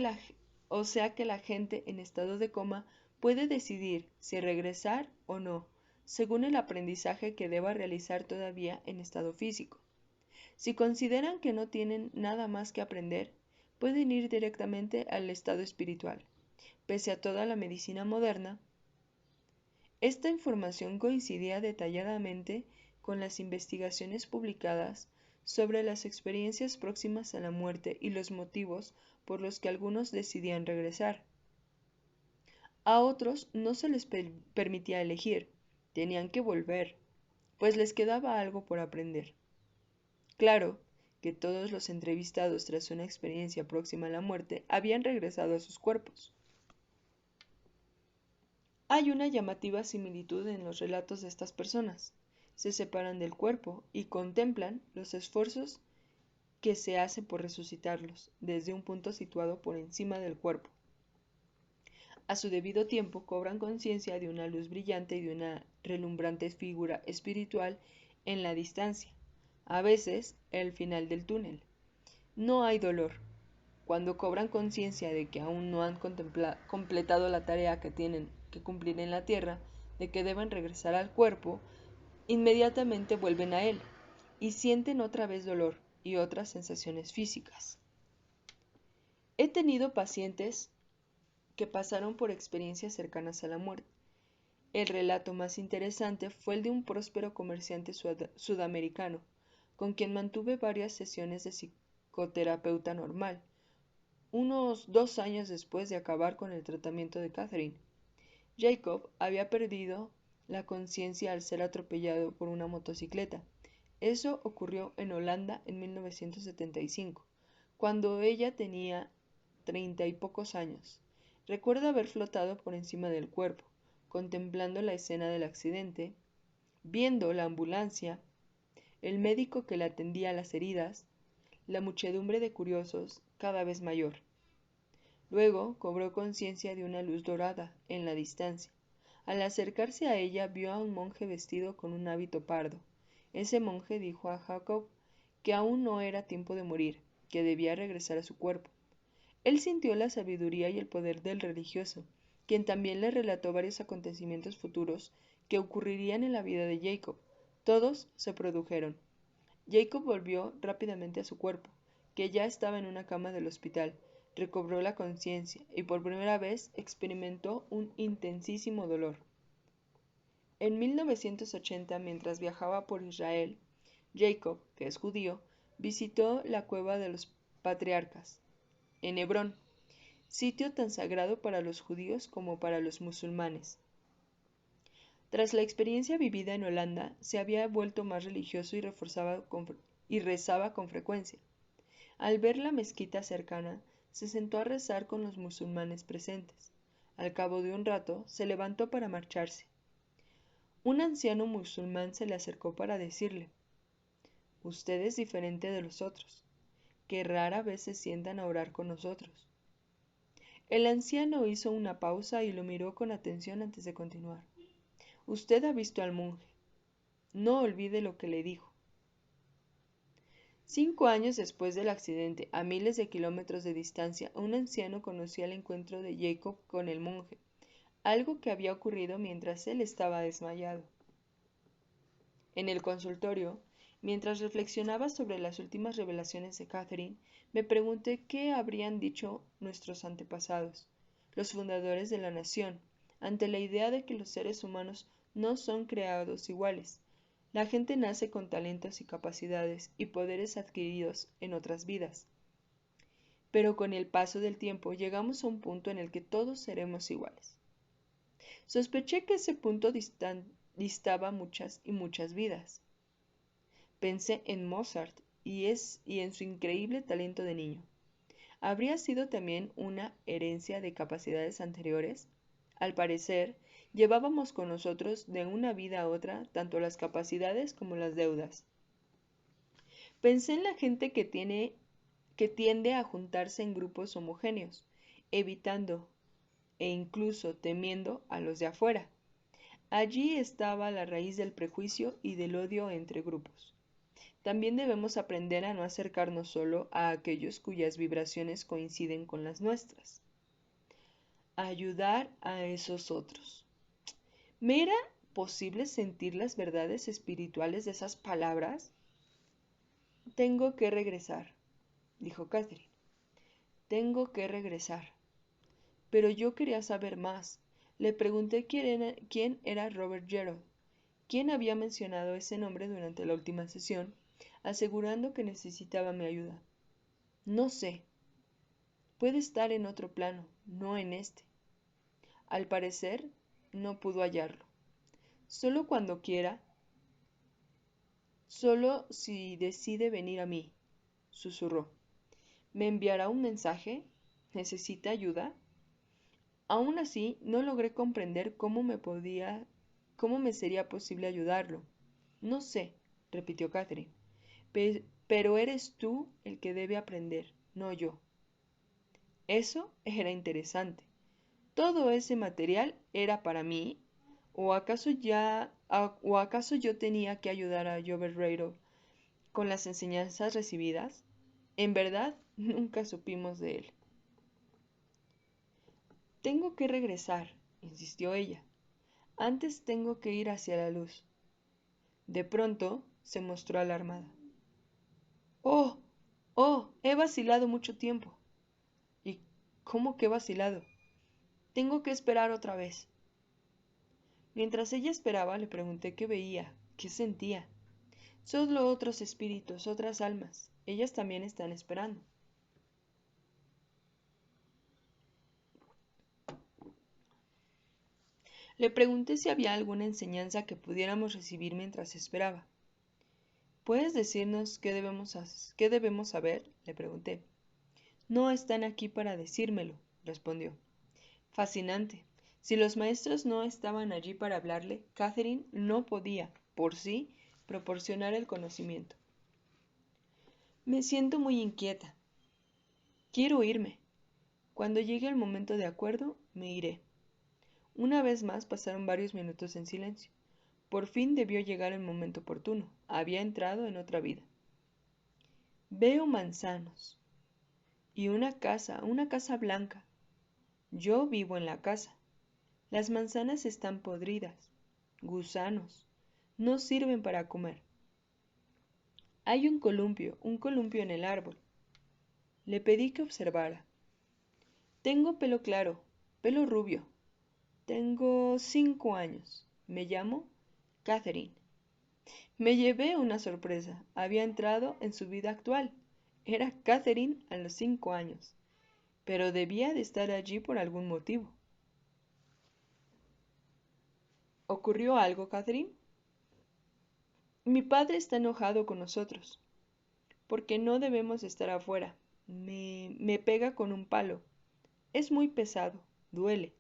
S1: la gente en estado de coma puede decidir si regresar o no, según el aprendizaje que deba realizar todavía en estado físico. Si consideran que no tienen nada más que aprender, pueden ir directamente al estado espiritual. Pese a toda la medicina moderna, esta información coincidía detalladamente con las investigaciones publicadas sobre las experiencias próximas a la muerte y los motivos por los que algunos decidían regresar. A otros no se les permitía elegir, tenían que volver, pues les quedaba algo por aprender. Claro que todos los entrevistados tras una experiencia próxima a la muerte habían regresado a sus cuerpos. Hay una llamativa similitud en los relatos de estas personas. Se separan del cuerpo y contemplan los esfuerzos que se hacen por resucitarlos, desde un punto situado por encima del cuerpo. A su debido tiempo cobran conciencia de una luz brillante y de una relumbrante figura espiritual en la distancia, a veces el final del túnel. No hay dolor. Cuando cobran conciencia de que aún no han completado la tarea que tienen que cumplir en la tierra, de que deben regresar al cuerpo, inmediatamente vuelven a él y sienten otra vez dolor y otras sensaciones físicas. He tenido pacientes que pasaron por experiencias cercanas a la muerte. El relato más interesante fue el de un próspero comerciante sudamericano, con quien mantuve varias sesiones de psicoterapeuta normal, unos 2 años después de acabar con el tratamiento de Catherine. Jacob había perdido la conciencia al ser atropellado por una motocicleta. Eso ocurrió en Holanda en 1975, cuando ella tenía 30 y pocos años. Recuerda haber flotado por encima del cuerpo, contemplando la escena del accidente, viendo la ambulancia, el médico que le atendía las heridas, la muchedumbre de curiosos cada vez mayor. Luego cobró conciencia de una luz dorada en la distancia. Al acercarse a ella vio a un monje vestido con un hábito pardo. Ese monje dijo a Jacob que aún no era tiempo de morir, que debía regresar a su cuerpo. Él sintió la sabiduría y el poder del religioso, quien también le relató varios acontecimientos futuros que ocurrirían en la vida de Jacob. Todos se produjeron. Jacob volvió rápidamente a su cuerpo, que ya estaba en una cama del hospital, recobró la conciencia y por primera vez experimentó un intensísimo dolor. En 1980, mientras viajaba por Israel, Jacob, que es judío, visitó la cueva de los patriarcas, en Hebrón, sitio tan sagrado para los judíos como para los musulmanes. Tras la experiencia vivida en Holanda, se había vuelto más religioso y rezaba con frecuencia. Al ver la mezquita cercana, se sentó a rezar con los musulmanes presentes. Al cabo de un rato, se levantó para marcharse. Un anciano musulmán se le acercó para decirle: «Usted es diferente de los otros, que rara vez se sientan a orar con nosotros». El anciano hizo una pausa y lo miró con atención antes de continuar. «Usted ha visto al monje. No olvide lo que le dijo». 5 años después del accidente, a miles de kilómetros de distancia, un anciano conocía el encuentro de Jacob con el monje, algo que había ocurrido mientras él estaba desmayado. En el consultorio, mientras reflexionaba sobre las últimas revelaciones de Catherine, me pregunté qué habrían dicho nuestros antepasados, los fundadores de la nación, ante la idea de que los seres humanos no son creados iguales. La gente nace con talentos y capacidades y poderes adquiridos en otras vidas. Pero con el paso del tiempo llegamos a un punto en el que todos seremos iguales. Sospeché que ese punto distaba muchas y muchas vidas. Pensé en Mozart y en su increíble talento de niño. ¿Habría sido también una herencia de capacidades anteriores? Al parecer, llevábamos con nosotros de una vida a otra tanto las capacidades como las deudas. Pensé en la gente que tiende a juntarse en grupos homogéneos, evitando e incluso temiendo a los de afuera. Allí estaba la raíz del prejuicio y del odio entre grupos. También debemos aprender a no acercarnos solo a aquellos cuyas vibraciones coinciden con las nuestras. Ayudar a esos otros. ¿Me era posible sentir las verdades espirituales de esas palabras? Tengo que regresar, dijo Catherine. Tengo que regresar. Pero yo quería saber más. Le pregunté quién era Robert Gerald, quién había mencionado ese nombre durante la última sesión, asegurando que necesitaba mi ayuda. No sé. Puede estar en otro plano, no en este. Al parecer, no pudo hallarlo. Solo cuando quiera, solo si decide venir a mí, susurró. ¿Me enviará un mensaje? ¿Necesita ayuda? Aún así, no logré comprender cómo me sería posible ayudarlo. No sé, repitió Catherine, pero eres tú el que debe aprender, no yo. Eso era interesante. ¿Todo ese material era para mí? ¿O acaso yo tenía que ayudar a Jover Radle con las enseñanzas recibidas? En verdad, nunca supimos de él. Tengo que regresar, insistió ella. Antes tengo que ir hacia la luz. De pronto se mostró alarmada. ¡Oh! ¡Oh! He vacilado mucho tiempo. ¿Y cómo que he vacilado? Tengo que esperar otra vez. Mientras ella esperaba, le pregunté qué veía, qué sentía. Solo otros espíritus, otras almas. Ellas también están esperando. Le pregunté si había alguna enseñanza que pudiéramos recibir mientras esperaba. ¿Puedes decirnos qué debemos saber? Le pregunté. No están aquí para decírmelo, respondió. Fascinante. Si los maestros no estaban allí para hablarle, Catherine no podía, por sí, proporcionar el conocimiento. Me siento muy inquieta. Quiero irme. Cuando llegue el momento de acuerdo, me iré. Una vez más pasaron varios minutos en silencio. Por fin debió llegar el momento oportuno. Había entrado en otra vida. Veo manzanos y una casa blanca. Yo vivo en la casa. Las manzanas están podridas. Gusanos. No sirven para comer. Hay un columpio en el árbol. Le pedí que observara. Tengo pelo claro, pelo rubio. Tengo 5 años. Me llamo Catherine. Me llevé una sorpresa. Había entrado en su vida actual. Era Catherine a los 5 años. Pero debía de estar allí por algún motivo. ¿Ocurrió algo, Catherine? Mi padre está enojado con nosotros, porque no debemos estar afuera. Me pega con un palo. Es muy pesado. Duele.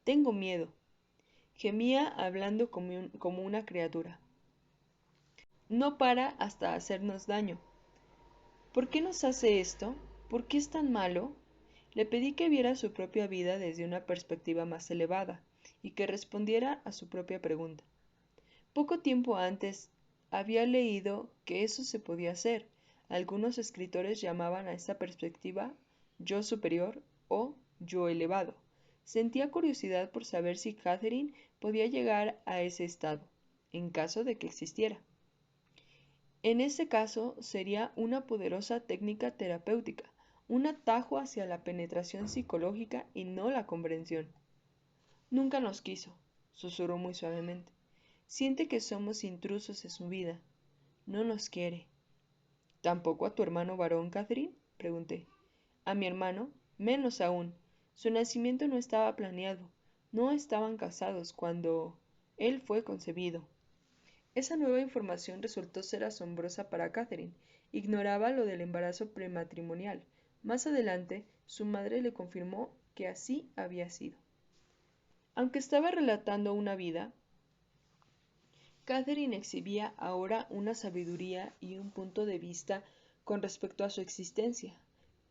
S1: Tengo miedo. Gemía hablando como una criatura. No para hasta hacernos daño. ¿Por qué nos hace esto? ¿Por qué es tan malo? Le pedí que viera su propia vida desde una perspectiva más elevada y que respondiera a su propia pregunta. Poco tiempo antes había leído que eso se podía hacer. Algunos escritores llamaban a esta perspectiva yo superior o yo elevado. Sentía curiosidad por saber si Catherine podía llegar a ese estado, en caso de que existiera. En ese caso sería una poderosa técnica terapéutica, un atajo hacia la penetración psicológica y no la comprensión. Nunca nos quiso, susurró muy suavemente. Siente que somos intrusos en su vida. No nos quiere. ¿Tampoco a tu hermano varón, Catherine? Pregunté. A mi hermano, menos aún. Su nacimiento no estaba planeado. No estaban casados cuando él fue concebido. Esa nueva información resultó ser asombrosa para Catherine. Ignoraba lo del embarazo prematrimonial. Más adelante, su madre le confirmó que así había sido. Aunque estaba relatando una vida, Catherine exhibía ahora una sabiduría y un punto de vista con respecto a su existencia,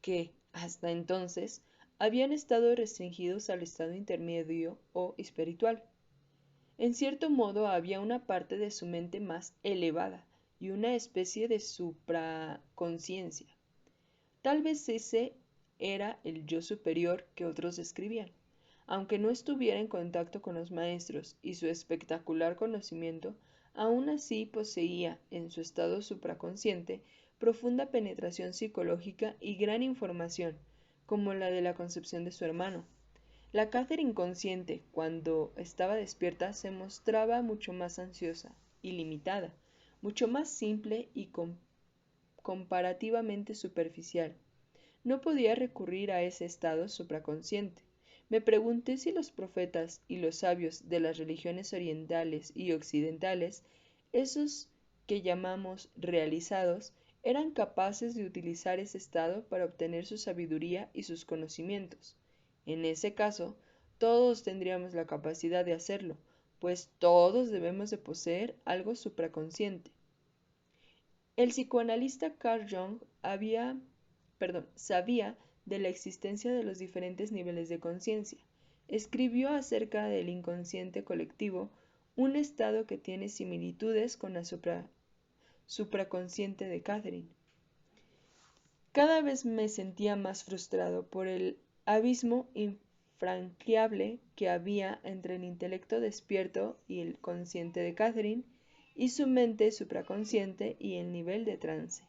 S1: que, hasta entonces, habían estado restringidos al estado intermedio o espiritual. En cierto modo había una parte de su mente más elevada y una especie de supraconciencia. Tal vez ese era el yo superior que otros describían. Aunque no estuviera en contacto con los maestros y su espectacular conocimiento, aún así poseía, en su estado supraconsciente, profunda penetración psicológica y gran información, como la de la concepción de su hermano. La Catherine consciente, cuando estaba despierta, se mostraba mucho más ansiosa y limitada, mucho más simple y comparativamente superficial. No podía recurrir a ese estado supraconsciente. Me pregunté si los profetas y los sabios de las religiones orientales y occidentales, esos que llamamos realizados, eran capaces de utilizar ese estado para obtener su sabiduría y sus conocimientos. En ese caso, todos tendríamos la capacidad de hacerlo, pues todos debemos de poseer algo supraconsciente. El psicoanalista Carl Jung sabía de la existencia de los diferentes niveles de conciencia. Escribió acerca del inconsciente colectivo, un estado que tiene similitudes con la supraconsciente de Catherine. Cada vez me sentía más frustrado por el abismo infranqueable que había entre el intelecto despierto y el consciente de Catherine y su mente supraconsciente y el nivel de trance.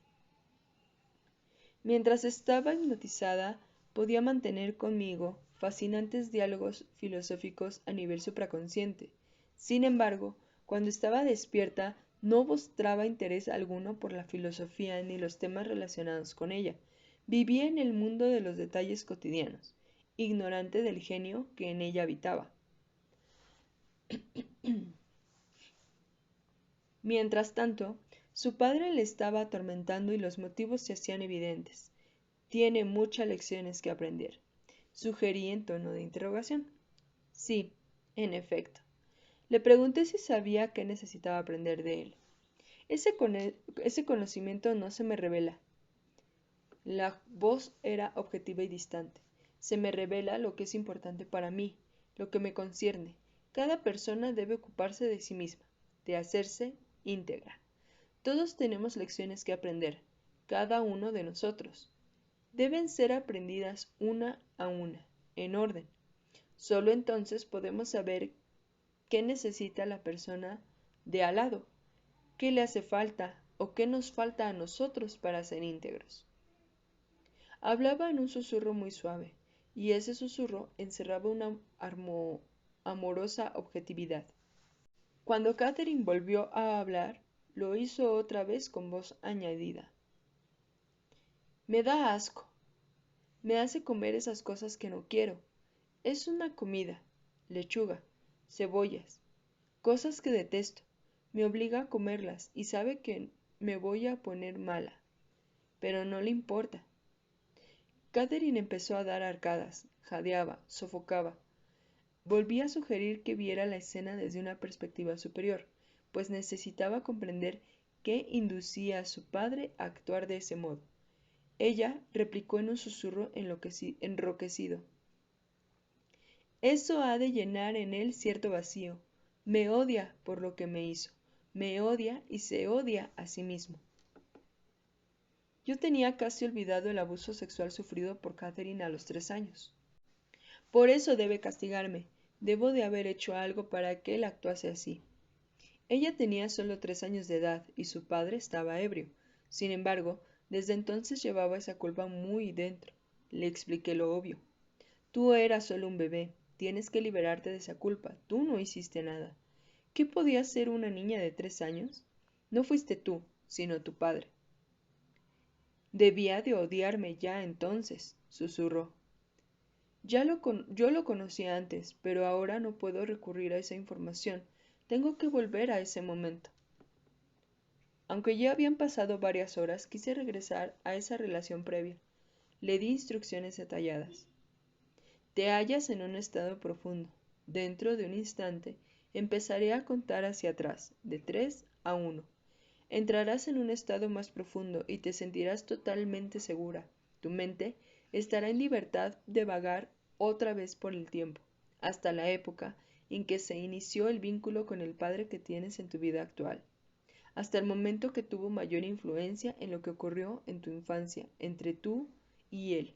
S1: Mientras estaba hipnotizada, podía mantener conmigo fascinantes diálogos filosóficos a nivel supraconsciente. Sin embargo, cuando estaba despierta, no mostraba interés alguno por la filosofía ni los temas relacionados con ella. Vivía en el mundo de los detalles cotidianos, ignorante del genio que en ella habitaba. Mientras tanto, su padre le estaba atormentando y los motivos se hacían evidentes. Tiene muchas lecciones que aprender, sugerí en tono de interrogación. Sí, en efecto. Le pregunté si sabía qué necesitaba aprender de él. Ese conocimiento no se me revela. La voz era objetiva y distante. Se me revela lo que es importante para mí, lo que me concierne. Cada persona debe ocuparse de sí misma, de hacerse íntegra. Todos tenemos lecciones que aprender, cada uno de nosotros. Deben ser aprendidas una a una, en orden. Solo entonces podemos saber qué necesita la persona de al lado, qué le hace falta o qué nos falta a nosotros para ser íntegros. Hablaba en un susurro muy suave, y ese susurro encerraba una amorosa objetividad. Cuando Catherine volvió a hablar, lo hizo otra vez con voz añadida. Me da asco. Me hace comer esas cosas que no quiero. Es una comida, lechuga, cebollas, cosas que detesto. Me obliga a comerlas y sabe que me voy a poner mala. Pero no le importa. Catherine empezó a dar arcadas, jadeaba, sofocaba. Volví a sugerir que viera la escena desde una perspectiva superior, pues necesitaba comprender qué inducía a su padre a actuar de ese modo. Ella replicó en un susurro enroquecido. Eso ha de llenar en él cierto vacío. Me odia por lo que me hizo. Me odia y se odia a sí mismo. Yo tenía casi olvidado el abuso sexual sufrido por Catherine a los 3 años. Por eso debe castigarme. Debo de haber hecho algo para que él actuase así. Ella tenía solo 3 años de edad y su padre estaba ebrio. Sin embargo, desde entonces llevaba esa culpa muy dentro. Le expliqué lo obvio. Tú eras solo un bebé. Tienes que liberarte de esa culpa. Tú no hiciste nada. ¿Qué podía hacer una niña de 3 años? No fuiste tú, sino tu padre. Debía de odiarme ya entonces, susurró. Yo lo conocía antes, pero ahora no puedo recurrir a esa información. Tengo que volver a ese momento. Aunque ya habían pasado varias horas, quise regresar a esa relación previa. Le di instrucciones detalladas. Te hallas en un estado profundo. Dentro de un instante empezaré a contar hacia atrás, de 3 a 1. Entrarás en un estado más profundo y te sentirás totalmente segura. Tu mente estará en libertad de vagar otra vez por el tiempo, hasta la época en que se inició el vínculo con el padre que tienes en tu vida actual, hasta el momento que tuvo mayor influencia en lo que ocurrió en tu infancia entre tú y él.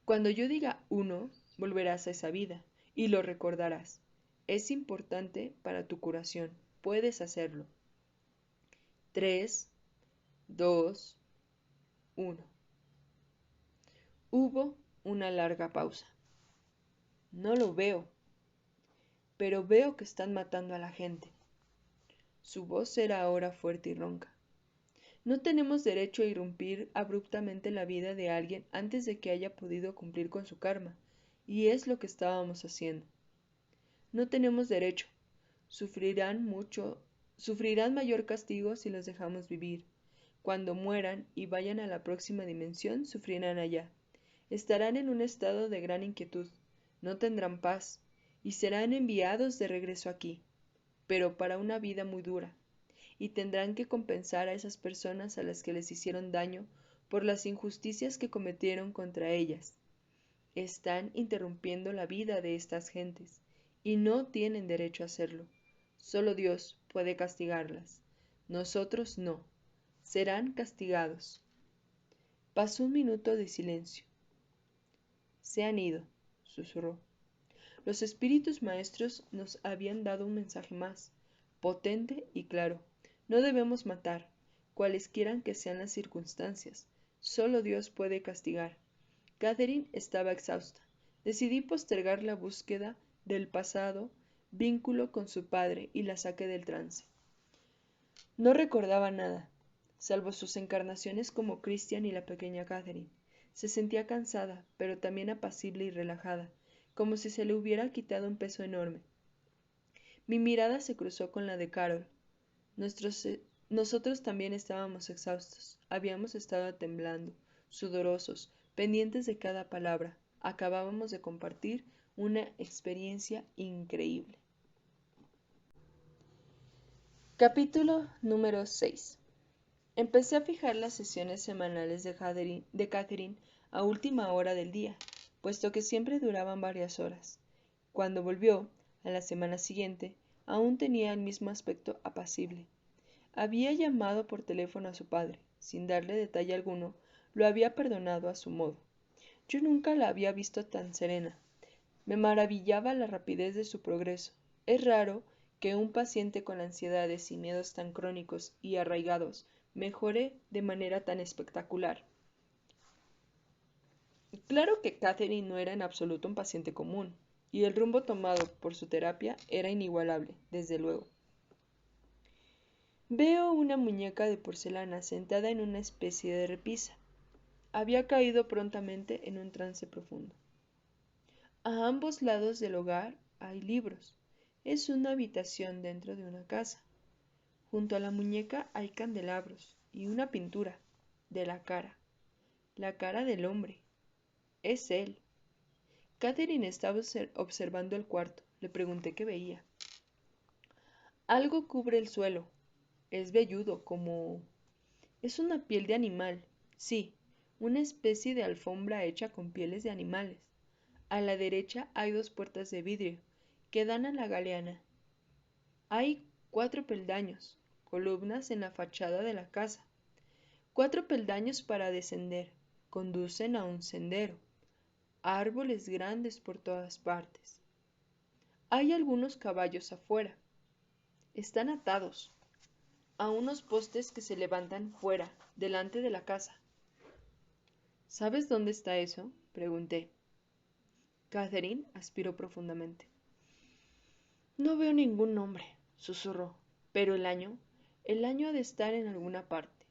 S1: Cuando yo diga 1, volverás a esa vida y lo recordarás. Es importante para tu curación. Puedes hacerlo. 3, 2, 1. Hubo una larga pausa. No lo veo, pero veo que están matando a la gente. Su voz era ahora fuerte y ronca. No tenemos derecho a irrumpir abruptamente la vida de alguien antes de que haya podido cumplir con su karma, y es lo que estábamos haciendo. No tenemos derecho. Sufrirán mayor castigo si los dejamos vivir. Cuando mueran y vayan a la próxima dimensión, sufrirán allá. Estarán en un estado de gran inquietud, no tendrán paz, y serán enviados de regreso aquí, pero para una vida muy dura, y tendrán que compensar a esas personas a las que les hicieron daño por las injusticias que cometieron contra ellas. Están interrumpiendo la vida de estas gentes, y no tienen derecho a hacerlo. Solo Dios puede castigarlas. Nosotros no. Serán castigados. Pasó un minuto de silencio. Se han ido, susurró. Los espíritus maestros nos habían dado un mensaje más, potente y claro. No debemos matar, cualesquiera que sean las circunstancias. Solo Dios puede castigar. Catherine estaba exhausta. Decidí postergar la búsqueda del pasado vínculo con su padre y la saqué del trance. No recordaba nada, salvo sus encarnaciones como Christian y la pequeña Catherine. Se sentía cansada, pero también apacible y relajada, como si se le hubiera quitado un peso enorme. Mi mirada se cruzó con la de Carol. Nosotros también estábamos exhaustos. Habíamos estado temblando, sudorosos, pendientes de cada palabra. Acabábamos de compartir una experiencia increíble. Capítulo número 6. Empecé a fijar las sesiones semanales de Catherine a última hora del día, puesto que siempre duraban varias horas. Cuando volvió, a la semana siguiente, aún tenía el mismo aspecto apacible. Había llamado por teléfono a su padre. sin darle detalle alguno, lo había perdonado a su modo. Yo nunca la había visto tan serena. Me maravillaba la rapidez de su progreso. Es raro que un paciente con ansiedades y miedos tan crónicos y arraigados mejore de manera tan espectacular. Claro que Catherine no era en absoluto un paciente común, y el rumbo tomado por su terapia era inigualable, desde luego. Veo una muñeca de porcelana sentada en una especie de repisa. Había caído prontamente en un trance profundo. A ambos lados del hogar hay libros. Es una habitación dentro de una casa. Junto a la muñeca hay candelabros y una pintura de la cara del hombre. Es él. Catherine estaba observando el cuarto. Le pregunté qué veía. Algo cubre el suelo. Es velludo, como... Es una piel de animal. Sí, una especie de alfombra hecha con pieles de animales. A la derecha hay dos puertas de vidrio que dan a la galeana. Hay 4 peldaños, columnas en la fachada de la casa. 4 peldaños para descender. Conducen a un sendero. Árboles grandes por todas partes. Hay algunos caballos afuera. Están atados a unos postes que se levantan fuera, delante de la casa. ¿Sabes dónde está eso? Pregunté. Catherine aspiró profundamente. No veo ningún nombre, susurró. Pero el año ha de estar en alguna parte.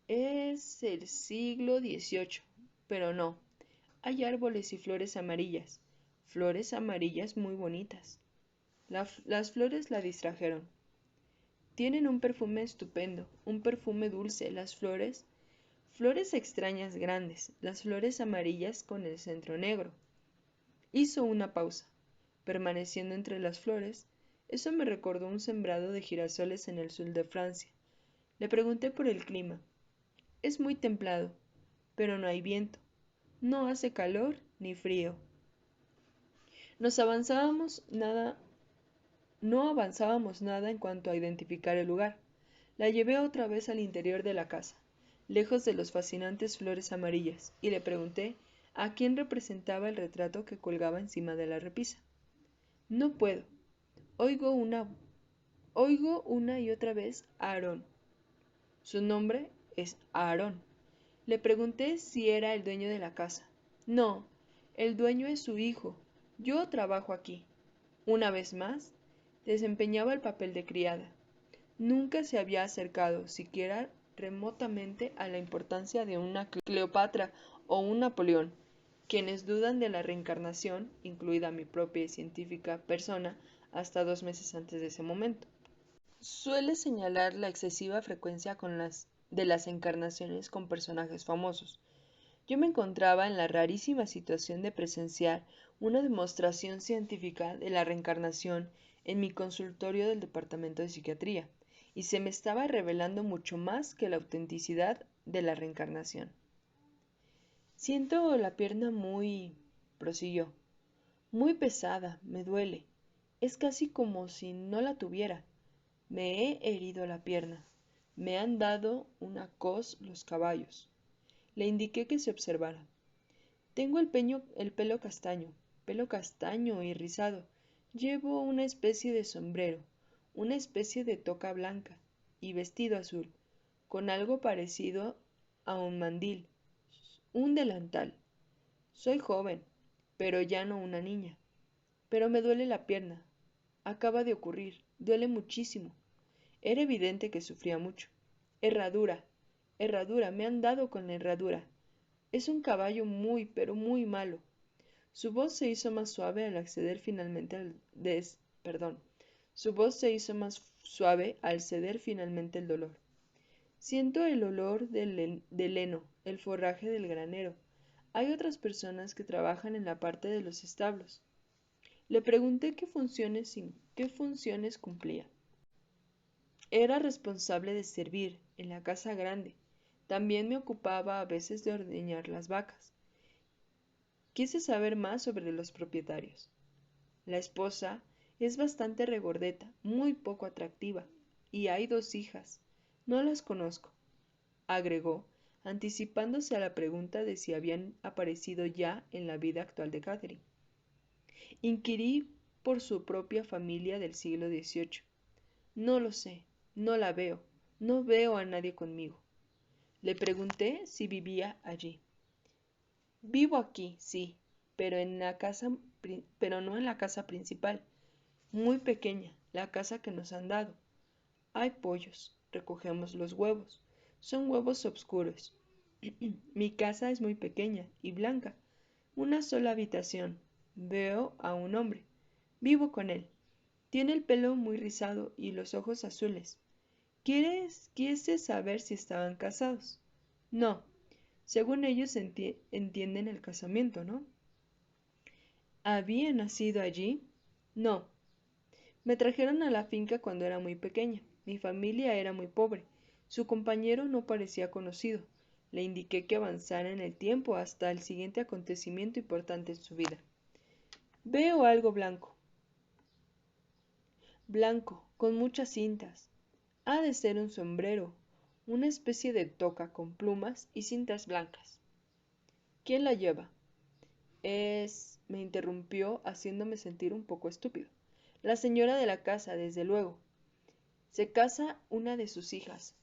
S1: Es el siglo XVIII, pero no. Hay árboles y flores amarillas muy bonitas. Las flores la distrajeron. Tienen un perfume estupendo, un perfume dulce, las flores, flores extrañas grandes, las flores amarillas con el centro negro. Hizo una pausa, permaneciendo entre las flores. Eso me recordó un sembrado de girasoles en el sur de Francia. Le pregunté por el clima. Es muy templado, pero no hay viento. No hace calor ni frío. Nos avanzábamos nada, no avanzábamos nada en cuanto a identificar el lugar. La llevé otra vez al interior de la casa, lejos de los fascinantes flores amarillas, y le pregunté a quién representaba el retrato que colgaba encima de la repisa. No puedo. Oigo una y otra vez a Aarón. Su nombre es Aarón. Le pregunté si era el dueño de la casa. No, el dueño es su hijo. Yo trabajo aquí. Una vez más, desempeñaba el papel de criada. Nunca se había acercado, siquiera remotamente, a la importancia de una Cleopatra o un Napoleón. Quienes dudan de la reencarnación, incluida mi propia y científica persona, hasta 2 meses antes de ese momento. Suele señalar la excesiva frecuencia de las encarnaciones con personajes famosos. Yo me encontraba en la rarísima situación de presenciar una demostración científica de la reencarnación en mi consultorio del departamento de psiquiatría, y se me estaba revelando mucho más que la autenticidad de la reencarnación. Siento la pierna prosiguió, muy pesada, me duele. Es casi como si no la tuviera. Me he herido la pierna. Me han dado una cos los caballos. Le indiqué que se observara. Tengo el pelo castaño y rizado. Llevo una especie de sombrero, una especie de toca blanca y vestido azul, con algo parecido a un mandil, un delantal. Soy joven, pero ya no una niña. Pero me duele la pierna. Acaba de ocurrir. Duele muchísimo. Era evidente que sufría mucho. Herradura, me han dado con la herradura. Es un caballo muy, pero muy malo. Su voz se hizo más suave al ceder finalmente el dolor. Siento el olor del heno, el forraje del granero. Hay otras personas que trabajan en la parte de los establos. Le pregunté qué funciones cumplía. Era responsable de servir en la casa grande. También me ocupaba a veces de ordeñar las vacas. Quise saber más sobre los propietarios. La esposa es bastante regordeta, muy poco atractiva, y hay 2 hijas. No las conozco. agregó, anticipándose a la pregunta de si habían aparecido ya en la vida actual de Catherine. Inquirí por su propia familia del siglo XVIII. No lo sé, no la veo, no veo a nadie conmigo. Le pregunté si vivía allí. Vivo aquí, sí, pero pero no en la casa principal, muy pequeña, la casa que nos han dado. Hay pollos, recogemos los huevos. Son huevos oscuros. Mi casa es muy pequeña y blanca. Una sola habitación. Veo a un hombre. Vivo con él. Tiene el pelo muy rizado y los ojos azules. Quise saber si estaban casados. No. Según ellos entienden el casamiento, ¿no? ¿Había nacido allí? No. Me trajeron a la finca cuando era muy pequeña. Mi familia era muy pobre. Su compañero no parecía conocido. Le indiqué que avanzara en el tiempo hasta el siguiente acontecimiento importante en su vida. Veo algo blanco. Blanco, con muchas cintas. Ha de ser un sombrero, una especie de toca con plumas y cintas blancas. ¿Quién la lleva? Me interrumpió, haciéndome sentir un poco estúpido. La señora de la casa, desde luego. Se casa una de sus hijas.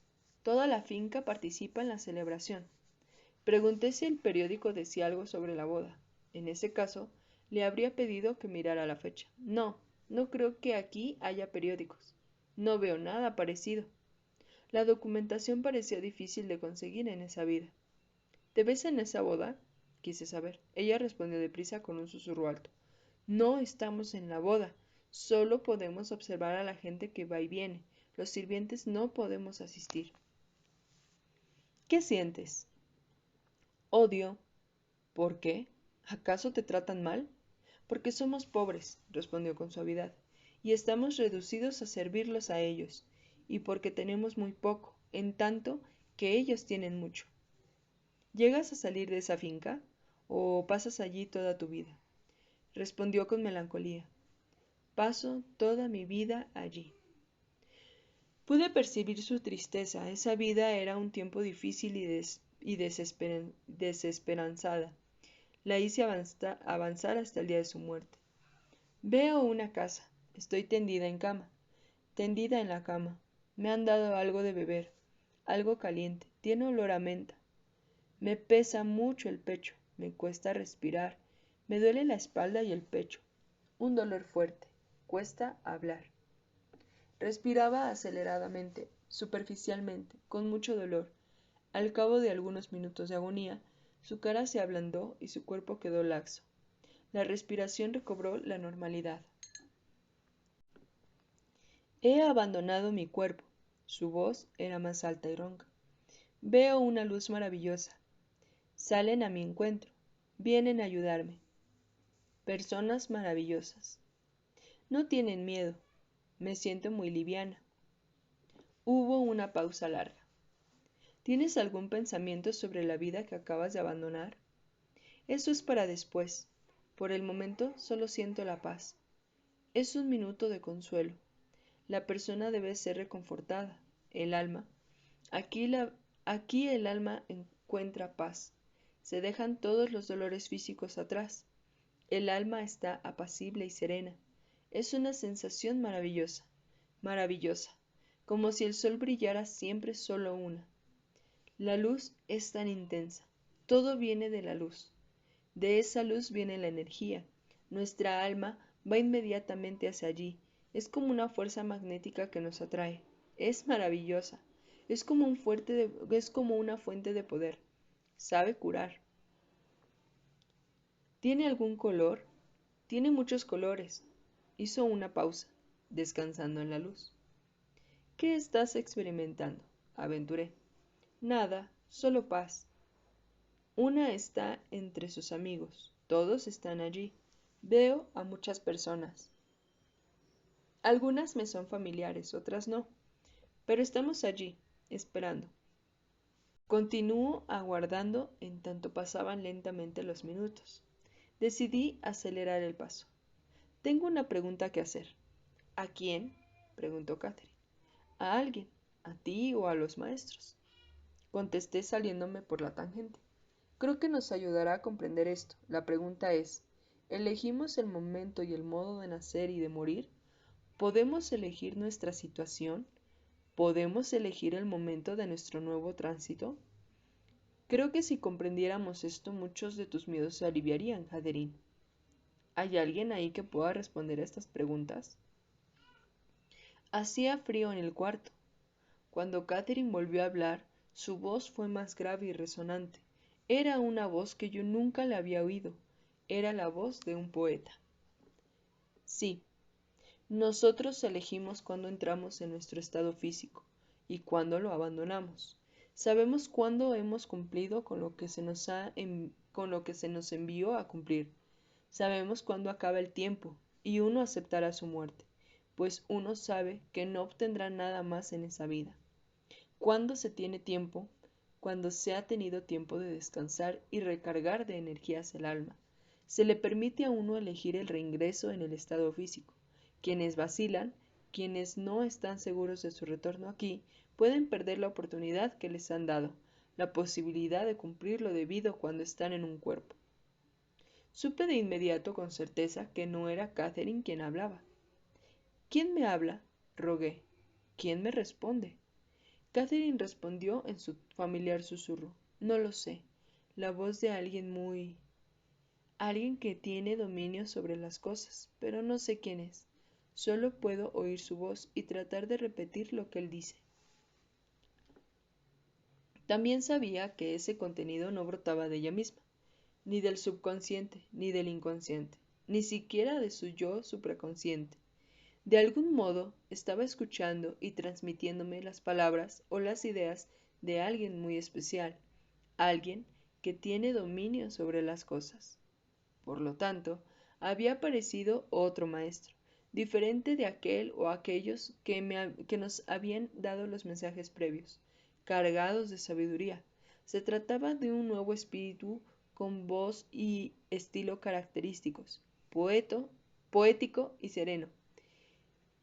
S1: Toda la finca participa en la celebración. Pregunté si el periódico decía algo sobre la boda. En ese caso, le habría pedido que mirara la fecha. No, no creo que aquí haya periódicos. No veo nada parecido. La documentación parecía difícil de conseguir en esa vida. ¿Te ves en esa boda? Quise saber. Ella respondió deprisa con un susurro alto. No estamos en la boda. Solo podemos observar a la gente que va y viene. Los sirvientes no podemos asistir. ¿Qué sientes? Odio. ¿Por qué? ¿Acaso te tratan mal? Porque somos pobres, respondió con suavidad, y estamos reducidos a servirlos a ellos, y porque tenemos muy poco, en tanto que ellos tienen mucho. ¿Llegas a salir de esa finca? ¿O pasas allí toda tu vida? Respondió con melancolía. Paso toda mi vida allí. Pude percibir su tristeza. Esa vida era un tiempo difícil y desesperanzada. La hice avanzar hasta el día de su muerte. Veo una casa. Estoy tendida en la cama. Me han dado algo de beber, algo caliente. Tiene olor a menta. Me pesa mucho el pecho. Me cuesta respirar. Me duele la espalda y el pecho. Un dolor fuerte. Cuesta hablar. Respiraba aceleradamente, superficialmente, con mucho dolor. Al cabo de algunos minutos de agonía, su cara se ablandó y su cuerpo quedó laxo. La respiración recobró la normalidad. He abandonado mi cuerpo. Su voz era más alta y ronca. Veo una luz maravillosa. Salen a mi encuentro. Vienen a ayudarme. Personas maravillosas. No tienen miedo. Me siento muy liviana. Hubo una pausa larga. ¿Tienes algún pensamiento sobre la vida que acabas de abandonar? Eso es para después. Por el momento solo siento la paz. Es un minuto de consuelo. La persona debe ser reconfortada. El alma. Aquí el alma encuentra paz. Se dejan todos los dolores físicos atrás. El alma está apacible y serena. Es una sensación maravillosa, maravillosa, como si el sol brillara siempre solo una. La luz es tan intensa. Todo viene de la luz. De esa luz viene la energía. Nuestra alma va inmediatamente hacia allí. Es como una fuerza magnética que nos atrae. Es maravillosa. Es como una fuente de poder. Sabe curar. ¿Tiene algún color? Tiene muchos colores. Hizo una pausa, descansando en la luz. ¿Qué estás experimentando? Aventuré. Nada, solo paz. Una está entre sus amigos. Todos están allí. Veo a muchas personas. Algunas me son familiares, otras no. Pero estamos allí, esperando. Continúo aguardando en tanto pasaban lentamente los minutos. Decidí acelerar el paso. Tengo una pregunta que hacer. ¿A quién? Preguntó Catherine. A alguien. ¿A ti o a los maestros? contesté saliéndome por la tangente. Creo que nos ayudará a comprender esto. La pregunta es, ¿elegimos el momento y el modo de nacer y de morir? ¿Podemos elegir nuestra situación? ¿Podemos elegir el momento de nuestro nuevo tránsito? Creo que si comprendiéramos esto, muchos de tus miedos se aliviarían, Catherine. ¿Hay alguien ahí que pueda responder a estas preguntas? Hacía frío en el cuarto. Cuando Catherine volvió a hablar, su voz fue más grave y resonante. Era una voz que yo nunca le había oído. Era la voz de un poeta. Sí, nosotros elegimos cuándo entramos en nuestro estado físico y cuándo lo abandonamos. Sabemos cuándo hemos cumplido con lo que con lo que se nos envió a cumplir. Sabemos cuándo acaba el tiempo y uno aceptará su muerte, pues uno sabe que no obtendrá nada más en esa vida. Cuando se tiene tiempo, cuando se ha tenido tiempo de descansar y recargar de energías el alma, se le permite a uno elegir el reingreso en el estado físico. Quienes vacilan, quienes no están seguros de su retorno aquí, pueden perder la oportunidad que les han dado, la posibilidad de cumplir lo debido cuando están en un cuerpo. Supe de inmediato con certeza que no era Catherine quien hablaba. ¿Quién me habla? Rogué. ¿Quién me responde? Catherine respondió en su familiar susurro. No lo sé. La voz de alguien que tiene dominio sobre las cosas, pero no sé quién es. Solo puedo oír su voz y tratar de repetir lo que él dice. También sabía que ese contenido no brotaba de ella misma, ni del subconsciente, ni del inconsciente, ni siquiera de su yo supraconsciente. De algún modo estaba escuchando y transmitiéndome las palabras o las ideas de alguien muy especial, alguien que tiene dominio sobre las cosas. Por lo tanto, había aparecido otro maestro, diferente de aquel o aquellos que nos habían dado los mensajes previos, cargados de sabiduría. Se trataba de un nuevo espíritu con voz y estilo característicos, poético y sereno.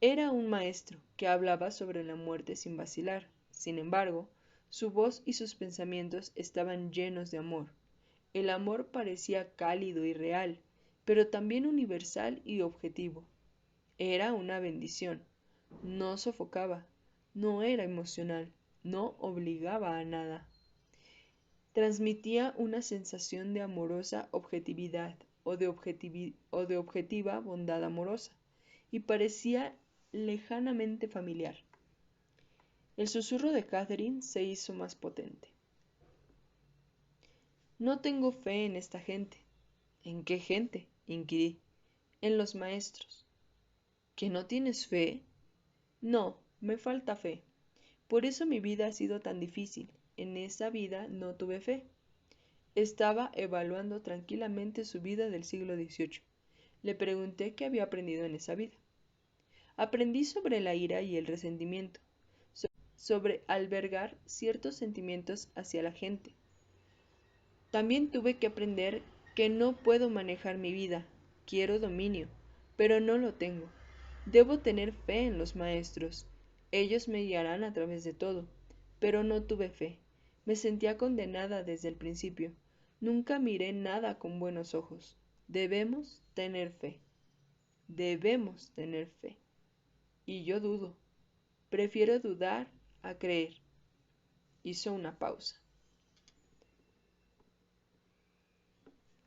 S1: Era un maestro que hablaba sobre la muerte sin vacilar. Sin embargo, su voz y sus pensamientos estaban llenos de amor. El amor parecía cálido y real, pero también universal y objetivo. Era una bendición. No sofocaba, no era emocional, no obligaba a nada. Transmitía una sensación de amorosa objetividad o de objetiva bondad amorosa, y parecía lejanamente familiar. El susurro de Catherine se hizo más potente. No tengo fe en esta gente. ¿En qué gente? Inquirí. En los maestros. ¿Que no tienes fe? No, me falta fe. Por eso mi vida ha sido tan difícil. En esa vida no tuve fe. Estaba evaluando tranquilamente su vida del siglo XVIII. Le pregunté qué había aprendido en esa vida. Aprendí sobre la ira y el resentimiento, sobre albergar ciertos sentimientos hacia la gente. También tuve que aprender que no puedo manejar mi vida. Quiero dominio, pero no lo tengo. Debo tener fe en los maestros. Ellos me guiarán a través de todo. Pero no tuve fe. Me sentía condenada desde el principio. Nunca miré nada con buenos ojos. Debemos tener fe. Debemos tener fe. Y yo dudo. Prefiero dudar a creer. Hizo una pausa.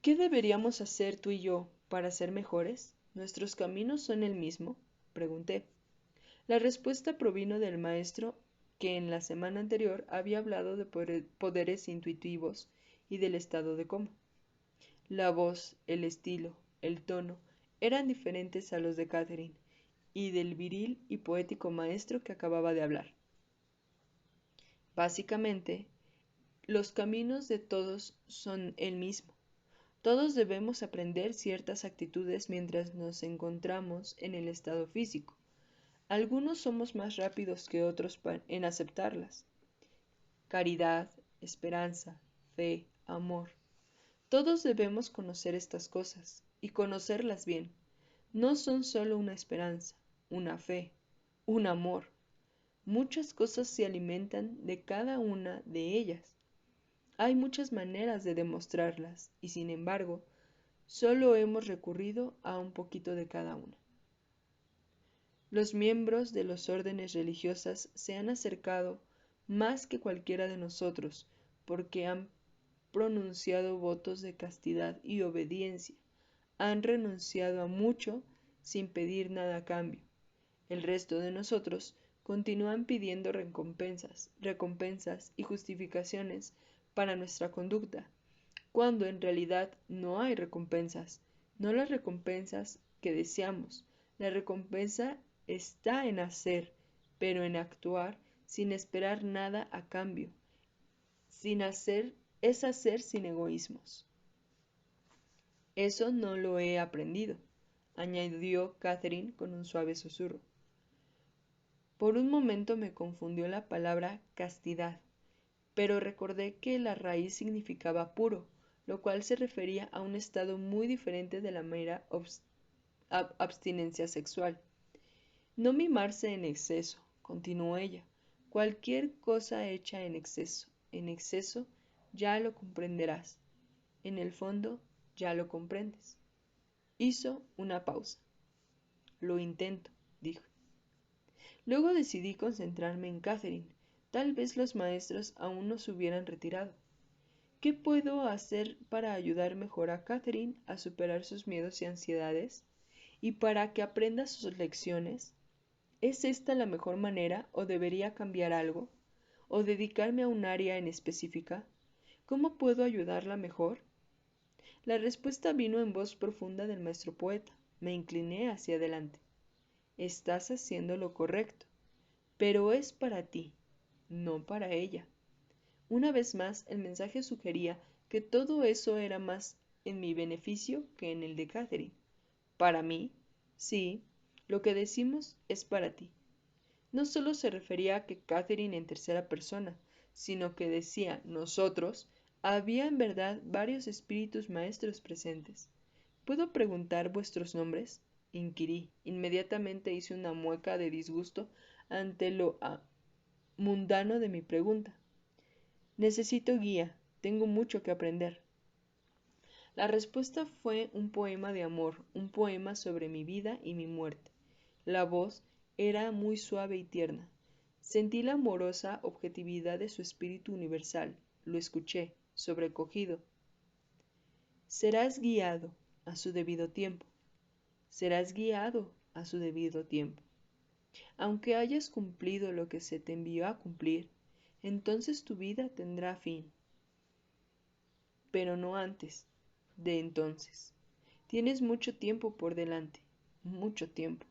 S1: ¿Qué deberíamos hacer tú y yo para ser mejores? ¿Nuestros caminos son el mismo? Pregunté. La respuesta provino del maestro que en la semana anterior había hablado de poderes intuitivos y del estado de coma. La voz, el estilo, el tono eran diferentes a los de Catherine y del viril y poético maestro que acababa de hablar. Básicamente, los caminos de todos son el mismo. Todos debemos aprender ciertas actitudes mientras nos encontramos en el estado físico. Algunos somos más rápidos que otros en aceptarlas. Caridad, esperanza, fe, amor. Todos debemos conocer estas cosas y conocerlas bien. No son solo una esperanza, una fe, un amor. Muchas cosas se alimentan de cada una de ellas. Hay muchas maneras de demostrarlas y sin embargo, solo hemos recurrido a un poquito de cada una. Los miembros de las órdenes religiosas se han acercado más que cualquiera de nosotros porque han pronunciado votos de castidad y obediencia. Han renunciado a mucho sin pedir nada a cambio. El resto de nosotros continúan pidiendo recompensas y justificaciones para nuestra conducta, cuando en realidad no hay recompensas, no las recompensas que deseamos. La recompensa está en hacer, pero en actuar sin esperar nada a cambio. Es hacer sin egoísmos. Eso no lo he aprendido, añadió Catherine con un suave susurro. Por un momento me confundió la palabra castidad, pero recordé que la raíz significaba puro, lo cual se refería a un estado muy diferente de la mera abstinencia sexual. No mimarse en exceso, continuó ella. Cualquier cosa hecha en exceso, ya lo comprenderás. En el fondo, ya lo comprendes. Hizo una pausa. Lo intento, dijo. Luego decidí concentrarme en Catherine. Tal vez los maestros aún no se hubieran retirado. ¿Qué puedo hacer para ayudar mejor a Catherine a superar sus miedos y ansiedades? ¿Y para que aprenda sus lecciones? ¿Es esta la mejor manera o debería cambiar algo? ¿O dedicarme a un área en específica? ¿Cómo puedo ayudarla mejor? La respuesta vino en voz profunda del maestro poeta. Me incliné hacia adelante. Estás haciendo lo correcto, pero es para ti, no para ella. Una vez más, el mensaje sugería que todo eso era más en mi beneficio que en el de Catherine. Para mí, sí, lo que decimos es para ti. No solo se refería a que Catherine en tercera persona, sino que decía nosotros, había en verdad varios espíritus maestros presentes. ¿Puedo preguntar vuestros nombres? Inquirí. Inmediatamente hice una mueca de disgusto ante lo mundano de mi pregunta. Necesito guía. Tengo mucho que aprender. La respuesta fue un poema de amor, un poema sobre mi vida y mi muerte. La voz era muy suave y tierna. Sentí la amorosa objetividad de su espíritu universal. Lo escuché, sobrecogido. Serás guiado a su debido tiempo. Serás guiado a su debido tiempo. Aunque hayas cumplido lo que se te envió a cumplir, entonces tu vida tendrá fin. Pero no antes de entonces. Tienes mucho tiempo por delante, mucho tiempo.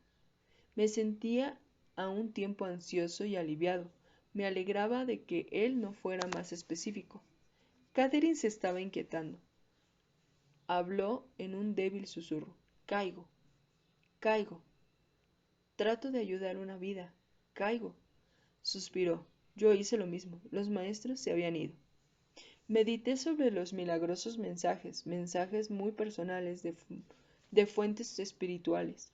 S1: Me sentía a un tiempo ansioso y aliviado. Me alegraba de que él no fuera más específico. Catherine se estaba inquietando. Habló en un débil susurro. Caigo, caigo. Trato de ayudar una vida. Caigo. Suspiró. Yo hice lo mismo. Los maestros se habían ido. Medité sobre los milagrosos mensajes muy personales de fuentes espirituales.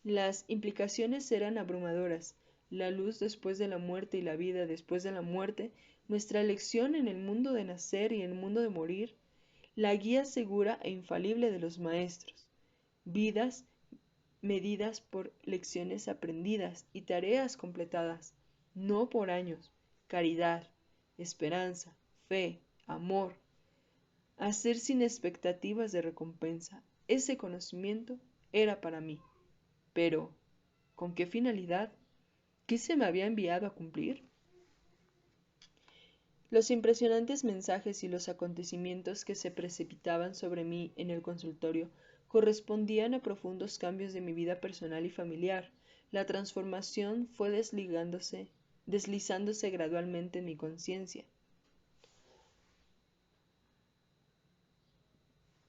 S1: Las implicaciones eran abrumadoras. La luz después de la muerte y la vida después de la muerte, nuestra elección en el mundo de nacer y en el mundo de morir, la guía segura e infalible de los maestros. Vidas medidas por lecciones aprendidas y tareas completadas, no por años, caridad, esperanza, fe, amor, hacer sin expectativas de recompensa. Ese conocimiento era para mí. Pero, ¿con qué finalidad? ¿Qué se me había enviado a cumplir? Los impresionantes mensajes y los acontecimientos que se precipitaban sobre mí en el consultorio correspondían a profundos cambios de mi vida personal y familiar. La transformación fue deslizándose gradualmente en mi conciencia.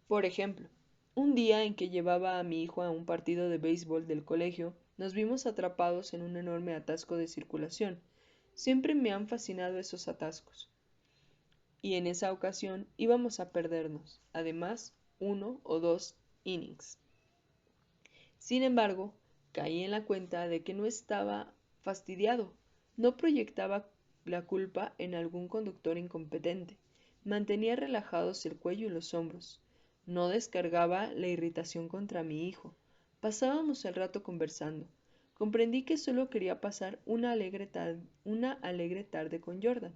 S1: Por ejemplo, un día en que llevaba a mi hijo a un partido de béisbol del colegio, nos vimos atrapados en un enorme atasco de circulación. Siempre me han fascinado esos atascos. Y en esa ocasión íbamos a perdernos, además, 1 o 2 innings. Sin embargo, caí en la cuenta de que no estaba fastidiado, No proyectaba la culpa en algún conductor incompetente. Mantenía relajados el cuello y los hombros. No descargaba la irritación contra mi hijo. Pasábamos el rato conversando. Comprendí que solo quería pasar una alegre tarde con Jordan,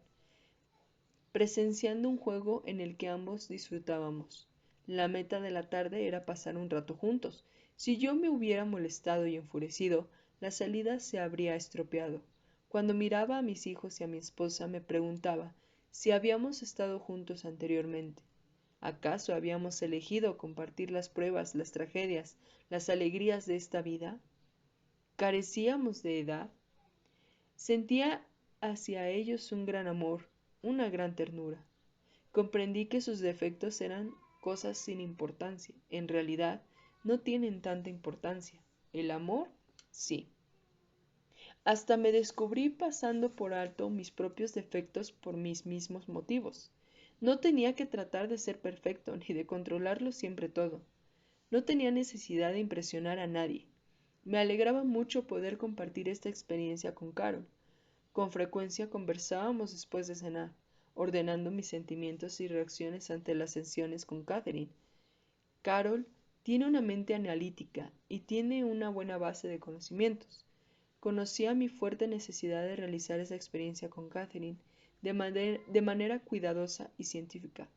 S1: presenciando un juego en el que ambos disfrutábamos. La meta de la tarde era pasar un rato juntos. Si yo me hubiera molestado y enfurecido, la salida se habría estropeado. Cuando miraba a mis hijos y a mi esposa, me preguntaba si habíamos estado juntos anteriormente. ¿Acaso habíamos elegido compartir las pruebas, las tragedias, las alegrías de esta vida? ¿Carecíamos de edad? Sentía hacia ellos un gran amor, una gran ternura. Comprendí que sus defectos eran cosas sin importancia. En realidad, no tienen tanta importancia. El amor, sí. Hasta me descubrí pasando por alto mis propios defectos por mis mismos motivos. No tenía que tratar de ser perfecto ni de controlarlo siempre todo. No tenía necesidad de impresionar a nadie. Me alegraba mucho poder compartir esta experiencia con Carol. Con frecuencia conversábamos después de cenar, ordenando mis sentimientos y reacciones ante las sesiones con Catherine. Carol tiene una mente analítica y tiene una buena base de conocimientos. Conocía mi fuerte necesidad de realizar esa experiencia con Catherine de manera cuidadosa y científica.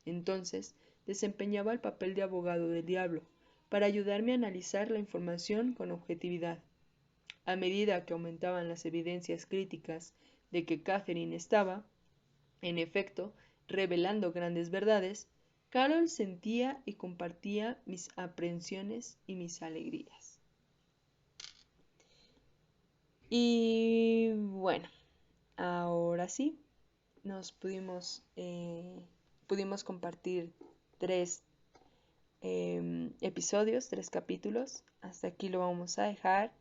S1: Entonces, desempeñaba el papel de abogado del diablo, para ayudarme a analizar la información con objetividad. A medida que aumentaban las evidencias críticas de que Catherine estaba, en efecto, revelando grandes verdades, Carol sentía y compartía mis aprensiones y mis alegrías. Y bueno, ahora sí, nos pudimos compartir 3 episodios, 3 capítulos. Hasta aquí lo vamos a dejar.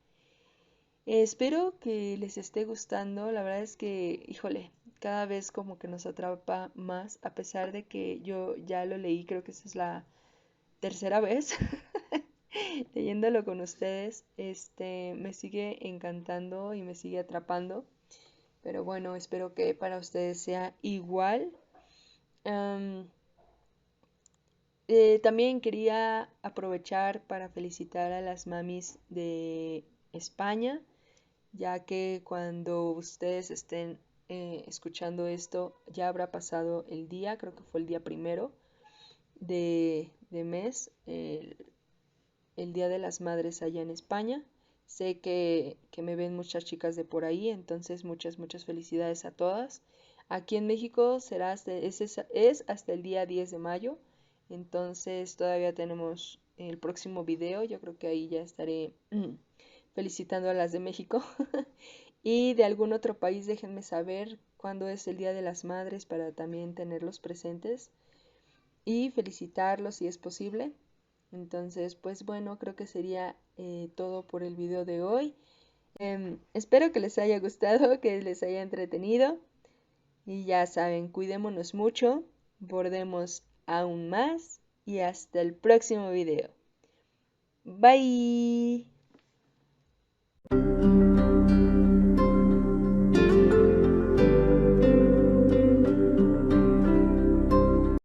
S1: Espero que les esté gustando. La verdad es que, híjole, cada vez como que nos atrapa más, a pesar de que yo ya lo leí, creo que esta es la tercera vez leyéndolo con ustedes. Me sigue encantando y me sigue atrapando. Pero bueno, espero que para ustedes sea igual. También quería aprovechar para felicitar a las mamis de España, ya que cuando ustedes estén escuchando esto ya habrá pasado el día, creo que fue el día 1 de mes, el Día de las Madres allá en España. Sé que me ven muchas chicas de por ahí, entonces muchas felicidades a todas. Aquí en México es hasta el día 10 de mayo, entonces todavía tenemos el próximo video, yo creo que ahí ya estaré felicitando a las de México. Y de algún otro país déjenme saber cuándo es el Día de las Madres para también tenerlos presentes y felicitarlos si es posible. Entonces, pues bueno, creo que sería todo por el video de hoy. Espero que les haya gustado, que les haya entretenido. Y ya saben, cuidémonos mucho, bordemos aún más y hasta el próximo video. Bye.